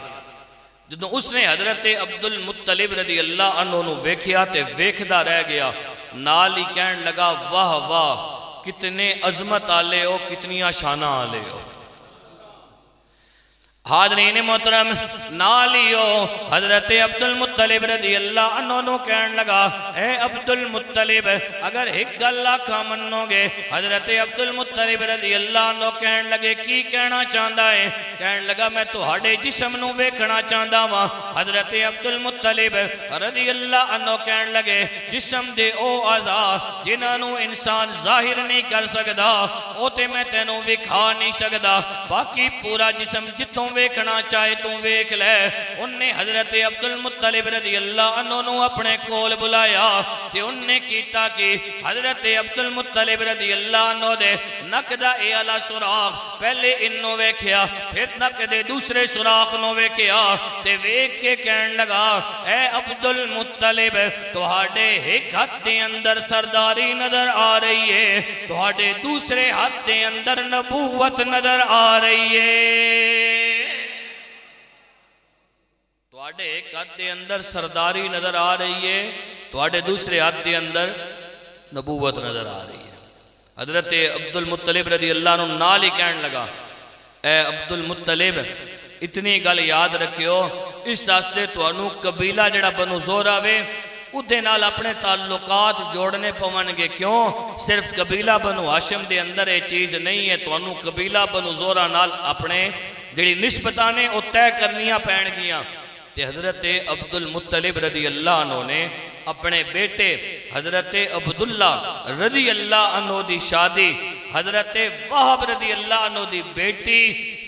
Speaker 2: جدوں اس نے حضرت عبد المطلب رضی اللہ عنہ نو ویکھیا تے ویکھدا رہ گیا، نال ہی کہن لگا واہ واہ کتنے عظمت آلے ہو، کتنیاں شانہ آلے ہو۔ حاضرین محترم، نالیو حضرت عبد المطلب رضی اللہ عنہ نو کہن لگا، اے عبد المطلب اگر ایک گلہ کا منو گے؟ حضرت عبد المطلب رضی اللہ عنہ کہن لگے کی کہنا چاہتا ہے؟ کہن لگا میں تو ہاڑے جسم نو ویکھنا چاہتا ہوا۔ حضرت عبد المطلب رضی اللہ عنہ کہن لگے جسم دے او اعضاء جنہاں نو انسان ظاہر نہیں کر سکدا او تے میں تینوں وکھا نہیں سکدا، باقی پورا جسم جتوں ویکھنا چاہے تو ویکھ لے۔ انہیں حضرت عبد المطلب رضی اللہ عنہ نو اپنے کول بلایا تے انہیں کیتا کہ حضرت عبد المطلب رضی اللہ عنہ دے نک دا اے علا سوراخ پہلے انہوں ویکھیا، پھر نک دے دوسرے سوراخ نو ویکھیا تے ویکھ کے کہن لگا، اے عبد المطلب تہاڈے ایک ہاتھ دے اندر سرداری نظر آ رہی ہے، تہاڈے دوسرے ہاتھ دے اندر نبوت نظر آ رہی ہے۔ تواڈے ایک ہاتھ دے اندر سرداری نظر آ رہی ہے، تواڈے دوسرے ہاتھ دے اندر نبوت نظر آ رہی ہے۔ حضرت عبد المطلب رضی اللہ عنہ نال ہی کہن لگا، اے عبد المطلب اتنی گل یاد رکھیو، اس واسطے تانوں قبیلہ جڑا بنو زہرہ وے اودے نال اپنے تعلقات جوڑنے پون گے۔ کیوں؟ صرف قبیلہ بنو ہاشم دے اندر یہ چیز نہیں ہے، تانوں قبیلہ بنو زہرہ نال اپنے جڑی نسبتاں نے او طے کرنیاں پین گیاں۔ تے حضرت عبد المطلب رضی اللہ عنہ نے اپنے بیٹے حضرت عبداللہ رضی اللہ عنہ دی شادی حضرت واہب رضی اللہ عنہ دی بیٹی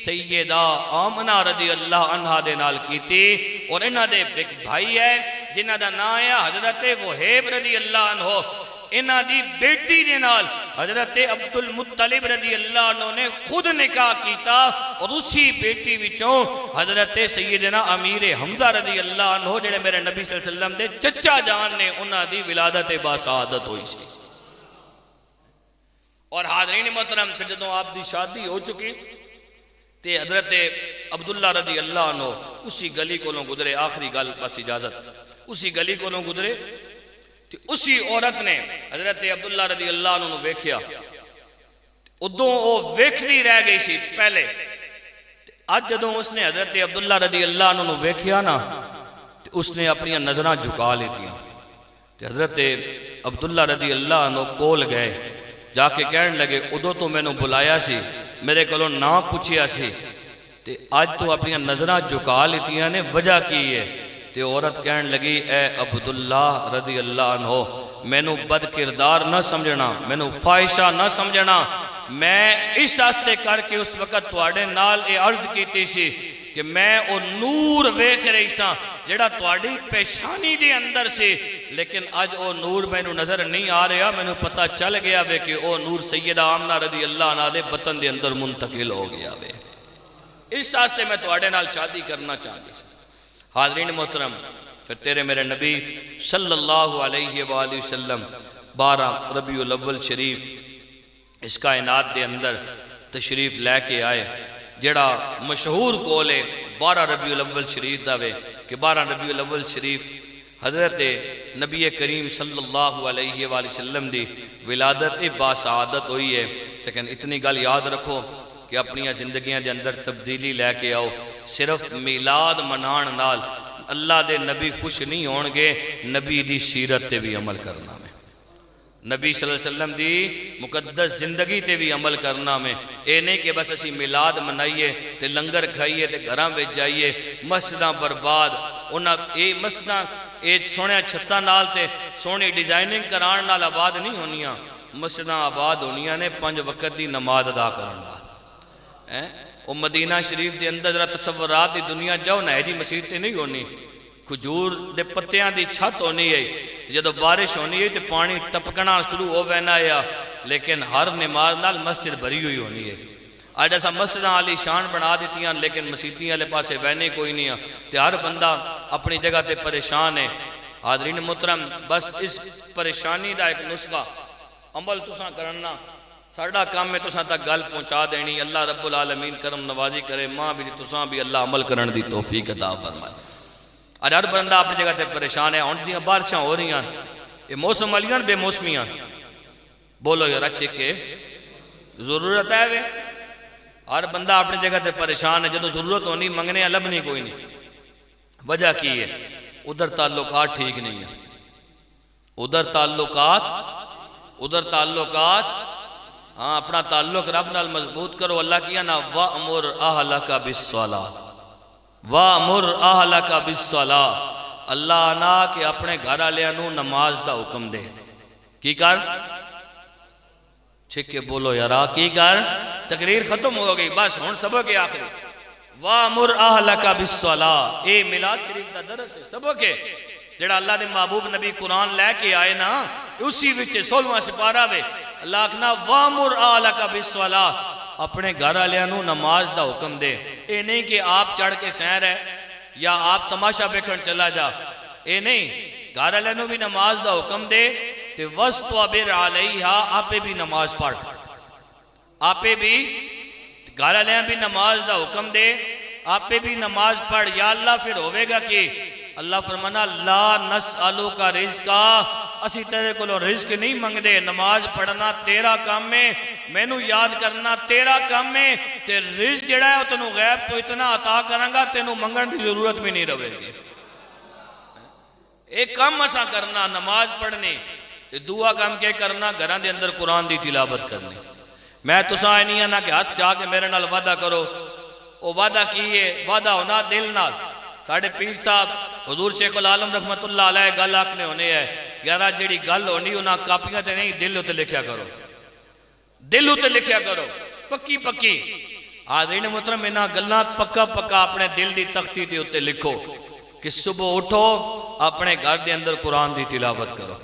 Speaker 2: سیدہ آمنہ رضی اللہ عنہ دے نال کیتی، اور انہاں دے ایک بھائی ہے جنہاں دا نام ہے حضرت وہیب رضی اللہ عنہ، انہاں دی بیٹی دے نال حضرت عبد المطلب رضی اللہ عنہ نے خود نکاح کیتا، اور اسی بیٹی وچوں حضرت سیدنا امیر حمزہ رضی اللہ عنہ جڑے میرے نبی صلی اللہ علیہ وسلم دے چچا جان نے انہاں دی ولادت باسعادت ہوئی سی۔ اور حاضرین محترم پھر جدوں آپ دی شادی ہو چکی تے حضرت عبداللہ رضی اللہ عنہ اسی گلی کولوں گزرے، آخری گل بس اجازت، اسی گلی کولوں گزرے تے اسی عورت نے حضرت عبداللہ رضی اللہ عنہ نو ویکھیا، ادوں او ویکھدی رہ گئی سی پہلے، اج جدوں اس نے حضرت عبداللہ رضی اللہ عنہ نو ویکھیا نا تے اس نے اپنی نظراں جھکا لیتیاں تے حضرت عبداللہ رضی اللہ عنہ کول گئے، جا کے کہن لگے ادوں تو میں نو بلایا سی، میرے کولوں نام پوچھیا سی تے آج تو اپنی نظراں جھکا لیتیاں نے، وجہ کی ہے؟ تے عورت کہن لگی، اے عبداللہ رضی اللہ عنہ میں نو بد کردار نہ سمجھنا، میں نو فائشہ نہ سمجھنا، میں اس واسطے کر کے اس وقت تواڈے نال اے عرض کیتی سی کہ میں او نور ویکھ رہی ساں جڑا تواڈی پیشانی دے اندر سی، لیکن اج او نور مینوں نظر نہیں آ رہا، مینوں پتہ چل گیا وے کہ او نور سیدہ آمنہ رضی اللہ عنہ دے بطن دے اندر منتقل ہو گیا وے۔ اس واسطے میں تواڈے نال شادی کرنا چاہتی سی۔ حاضرین محترم، پھر تیرے میرے نبی صلی اللہ علیہ وآلہ وسلم 12 ربیع الاول شریف اس کائنات دے اندر تشریف لے کے آئے، جڑا مشہور قول ہے 12 ربیع الاول شریف دا وے کہ 12 ربیع الاول شریف حضرت نبی کریم صلی اللہ علیہ وآلہ وسلم دی ولادت باسعادت ہوئی ہے۔ لیکن اتنی گل یاد رکھو کہ اپنی زندگیاں دے اندر تبدیلی لے کے آؤ۔ صرف میلاد منان نال اللہ دے نبی خوش نہیں ہون گے، نبی دی سیرت تے بھی عمل کرنا میں، نبی صلی اللہ علیہ وسلم دی مقدس زندگی تے بھی عمل کرنا میں۔ اے نہیں کہ بس اسی میلاد منائیے تے لنگر کھائیے تے گھراں وچ جائیے، مسجداں برباد، انہاں اے مسجداں اے سونے چھتاں نال تے سونی ڈیزائننگ کران نال آباد نہیں ہونیاں، مسجداں آباد ہونیاں نے 5 وقت دی نماز ادا کرن نال۔ وہ مدینہ شریف دے اندر ذرا تصورات دی دنیا جاؤ نہ جی، مسجد تے نہیں ہونی، کھجور دے پتیاں دی چھت ہونی ہے، جدو بارش ہونی ہے تے پانی ٹپکنا شروع ہو وینا ہے، لیکن ہر نماز نال مسجد بھری ہوئی ہونی ہے۔ آج ایسا مسجداں علی شان بنا دیتیاں لیکن مسجدیاں والے پاسے وینے کوئی نہیں ہے، تے ہر بندہ اپنی جگہ تے پریشان ہے۔ حاضرین محترم، بس اس پریشانی دا ایک نسخہ عمل تساں کرنا، ساڑھا کام میں تساں تک گل پہنچا دینی۔ اللہ رب العالمین کرم نوازی کرے، ماں بھی تساں بھی اللہ عمل کرن دی توفیق عطا فرمائے۔ آج ہر بندہ اپنی جگہ تے پریشان ہے، ہن دیاں بارشاں ہو رہی ہیں، یہ موسم والیاں بے موسمیاں، بولو یار اچھے کہ ضرورت ہے وے، ہر بندہ اپنی جگہ تے پریشان ہے، جدو ضرورت ہونی منگنے لبنی کوئی نہیں۔ وجہ کی ہے؟ ادھر تعلقات ٹھیک نہیں ہیں، ادھر تعلقات ہاں اپنا تعلق رب نال مضبوط کرو۔ اللہ کیا نا وَأْمُرْ أَهْلَكَ بِالصَّلَاةِ وَأْمُرْ أَهْلَكَ بِالصَّلَاةِ، اللہ آنا کہ اپنے گھر والوں نو نماز دا حکم دے۔ کی کر؟ چھکے بولو یارا، کی کر؟ تقریر ختم ہو گئی، بس ہن سبق ہے آخری۔ وَأْمُرْ أَهْلَكَ بِالصَّلَاةِ، اے میلاد شریف دا درس ہے، سبق ہے جڑا اللہ دے محبوب نبی قرآن لے کے آئے نا، اسی وچے 16واں سپارہ وے اللہ کہنا وَأْمُرْ أَهْلَكَ بِالصَّلَاةِ، اپنے گھر والوں نو نماز دا حکم دے۔ اے نہیں کہ آپ چڑھ کے سیر ہے یا آپ تماشا دیکھن چلا جا، اے نہیں، گھر والوں نو بھی نماز دا حکم دے تے وَاسْطَبِرْ عَلَيْهَا، آپے بھی نماز پڑھ، آپے بھی گھر والوں بھی نماز دا حکم دے، آپے بھی نماز پڑھ۔ یا اللہ پھر ہوئے گا کہ اللہ فرمانا لا نسألوک رزقا، اسی تیرے کو رزق نہیں منگ دے، نماز پڑھنا تیرا کام میں، مینوں یاد کرنا تیرا کام میں، تے رزق جڑا ہے تینوں غیب تو اتنا عطا کروں گا تینوں منگن کی ضرورت بھی نہیں رہے گی۔ ایک کام اسا کرنا نماز پڑھنی، تے دعا کام کے کرنا گھراں دے اندر قرآن دی تلاوت کرنی۔ میں تساں آئے نہیں آنا کہ ہاتھ چاہ کے میرے نال وعدہ کرو، وہ وعدہ کیے، وعدہ ہونا دل نال۔ ساڑھے پیر صاحب حضور شیخ العالم رحمت اللہ علیہ گل آکھنے ہونے ہے، یارہ جیڑی گل ہونی انہاں کاپیاں تے نہیں، دل ہوتے لکھیا کرو، دل ہوتے لکھیا کرو، پکی پکی۔ حاضرین محترم، انہاں گلاں پکا پکا اپنے دل دی تختی تے ہوتے لکھو کہ صبح اٹھو اپنے گھر دے اندر قرآن دی تلاوت کرو،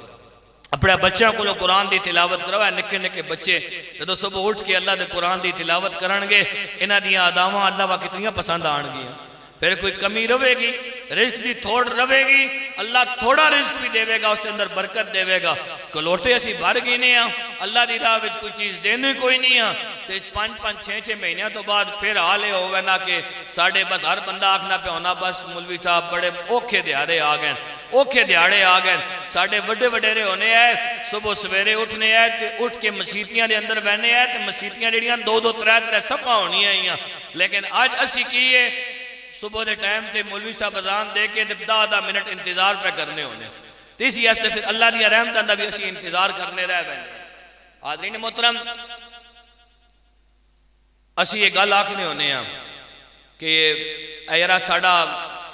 Speaker 2: اپنے بچوں کو قرآن دی تلاوت کرو۔ ہے نکے نکے بچے جدو صبح اٹھ کے اللہ دے قرآن دی تلاوت کرنگے، انہاں دیاں اداواں اللہ وا کتنیاں پسند آن گیاں۔ پھر کوئی کمی رہے گی، رزق دی تھوڑ رہے گی، اللہ تھوڑا رزق بھی دے گا، اس کے اندر برکت دے گا۔ کلوٹے اسی بھر گئی نہیں ہیں، اللہ دی راہ وچ کوئی چیز دینے کوئی نہیں ہے، تے 5-6 مہینوں تو بعد پھر حال یہ ہوگا نا کہ ساڑھے بس ہر بندہ آکھنا پہ ہونا بس مولوی صاحب بڑے اوکھے دیہڑے آ گئے، اوکھے دیہڑے آ گئے۔ ساڑھے بڑے وڈیرے ہونے ہیں، صبح سویرے اٹھنے ہیں تے اٹھ کے مسیتیاں دے اندر بہنے ہیں، تے مسیتیاں جڑیاں 2-2 3-3 صفحہ ہونی ہیں۔ لیکن آج اسی کیے صبح دے ٹائم تے مولوی صاحب اذان دے کے 10-10 منٹ انتظار پہ کرنے ہونے، تیسی ایسے پھر اللہ دی رحمت اندہ بھی اسی انتظار کرنے رہ بہنے۔ حاضرین محترم، اسی یہ گل آکھنے ہونے ہیں کہ ایرہ ساڑھا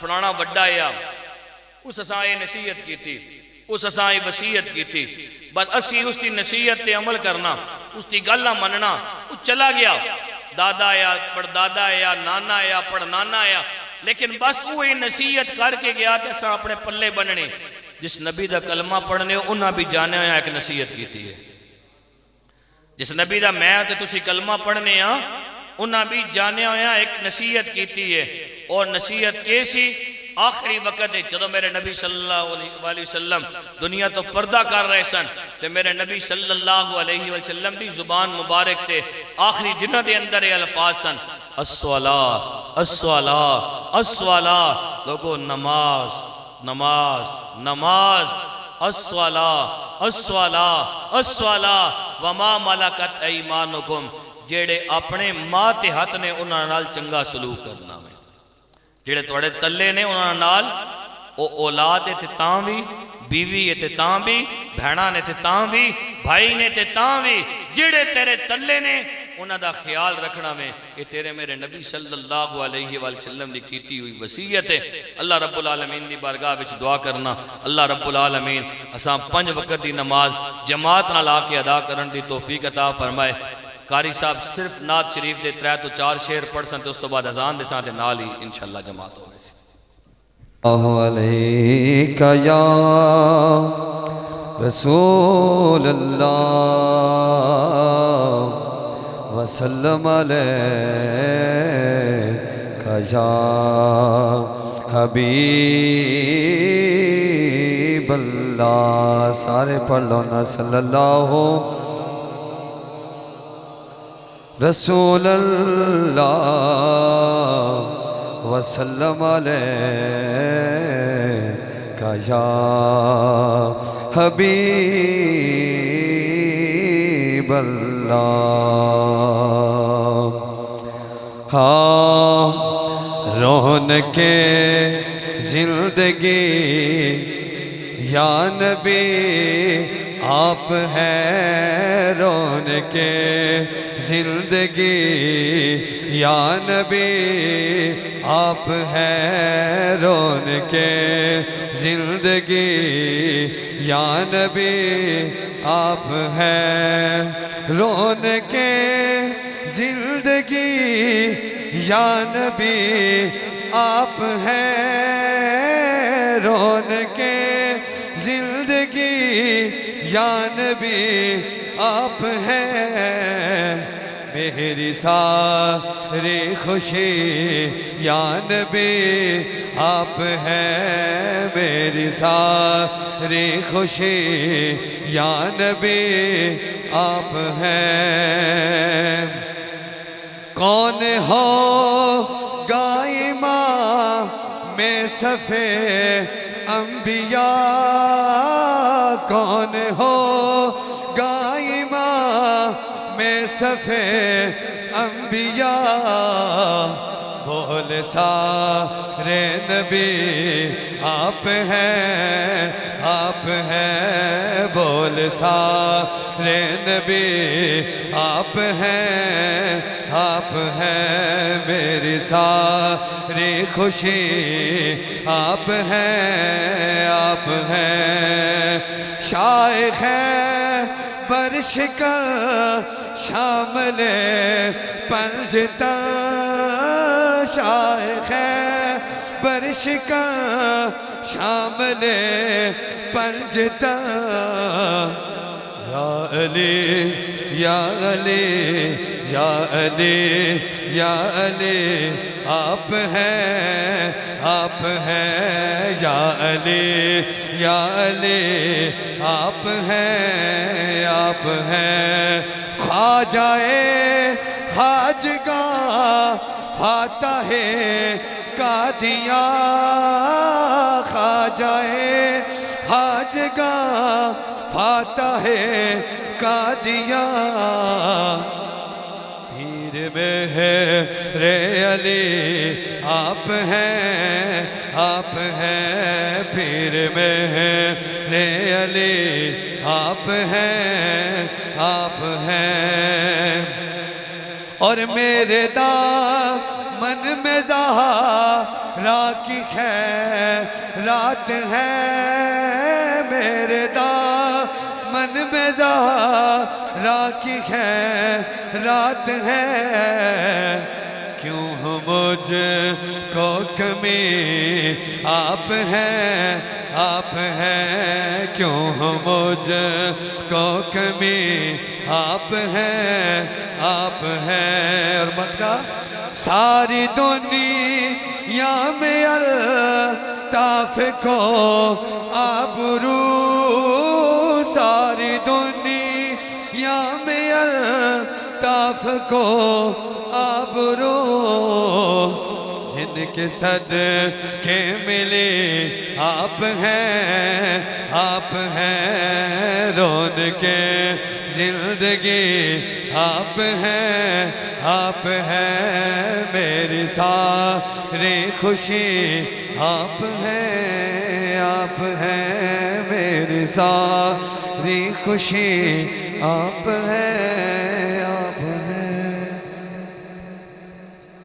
Speaker 2: فلانا وڈا ہے، اس اساں یہ نصیحت کی تھی، اس اساں یہ وصیت کی تھی، بس اسی اس کی نصیحت تے عمل کرنا، اس کی گل نہ مننا، وہ چلا گیا، دادا یا پڑھ دادا یا نانا یا پڑھ نانا یا، لیکن بس وہ نصیحت کر کے گیا تے اساں اپنے پلے بننے۔ جس نبی دا کلمہ پڑھنے ہو انہاں بھی جانے ہویا ایک نصیحت کیتی ہے جس نبی دا میں تے تسی کلمہ پڑھنے ہاں انہاں بھی جانے ہویا ایک نصیحت کیتی ہے اور نصیحت کیسی آخری وقت ہے جدو میرے نبی صلی اللہ علیہ وسلم دنیا تو پردہ کر رہے سن تے میرے نبی صلی اللہ علیہ وسلم دی زبان مبارک تے آخری جنہ دے اندر الفاظ سن الصلاة الصلاة الصلاة لوگو نماز نماز نماز الصلاة الصلاة الصلاة وما ملکت ایمانکم جیڑے اپنے ماں تے ہاتھ نے انہاں نال چنگا سلوک کرنا میں جیڑے توڑے تلے نے انہاں نال او اولاد تے تاں بھی بیوی تے تاں بھی بھیڑاں نے تے تاں بھی بھائی نے تے تاں بھی جیڑے تیرے تلے نے انہاں دا خیال رکھنا میں یہ تیرے میرے نبی صلی اللہ علیہ وسلم نے کیتی ہوئی وصیت ہے اللہ رب العالمین دی بارگاہ وچ دعا کرنا اللہ رب العالمین اساں 5 وقت دی نماز جماعت نال آ کے ادا کرن دی توفیق عطا فرمائے قاری صاحب صرف نعت شریف دے 3 تو 4 شعر پڑھ سن تے اس تو بعد اذان دے ساتھ نال ہی انشاءاللہ جماعت ہوے سی
Speaker 3: اللہ علیکہ یا رسول اللہ وسلم علیکہ یا حبیب اللہ سارے پڑھ لو نا صلی اللہ رسول اللہ وسلم علیکہ یا حبیب اللہ ہاں رونق زندگی یا نبی آپ ہیں رونق زندگی یا نبی آپ ہیں رونق زندگی یا نبی آپ ہیں رونق زندگی یا نبی آپ ہیں رونق زندگی یا نبی آپ ہیں میری ساری خوشی یا نبی آپ ہیں میری ساری خوشی یا نبی آپ ہیں کون ہو گائے ماں میں صفے انبیاء کون ہو گائے ماں میں صفے انبیاء بول سارے نبی آپ ہیں بول سارے نبی آپ ہیں میری ساری خوشی آپ ہیں شائخ ہیں برش کا شامل پنجتا شائخ ہے برش کا شامل پنجتا یا علی یا علی یا علی یا علی آپ ہیں یا علی یا علی آپ ہیں خواجہ خواجگاہ فاتح قادیاں خواجہ خواجگاہ فاتح قادیاں پیر مہر علی آپ ہیں پیر مہر علی آپ ہیں اور میرے دامن میں زہرا کی خیرات ہے میرے دامن میں زہرا کی خیرات ہے کیوں ہو مجھ کو کمی آپ ہیں کیوں ہو مجھ کو کمی آپ ہیں اور مکہ ساری دنیا میں الطاف کو آبرو ساری دنیا میں الطاف کو آبرو جن کے صدقے ملے آپ ہیں رون کے زندگی آپ ہیں میری ساری خوشی آپ ہیں میری ساری خوشی آپ ہیں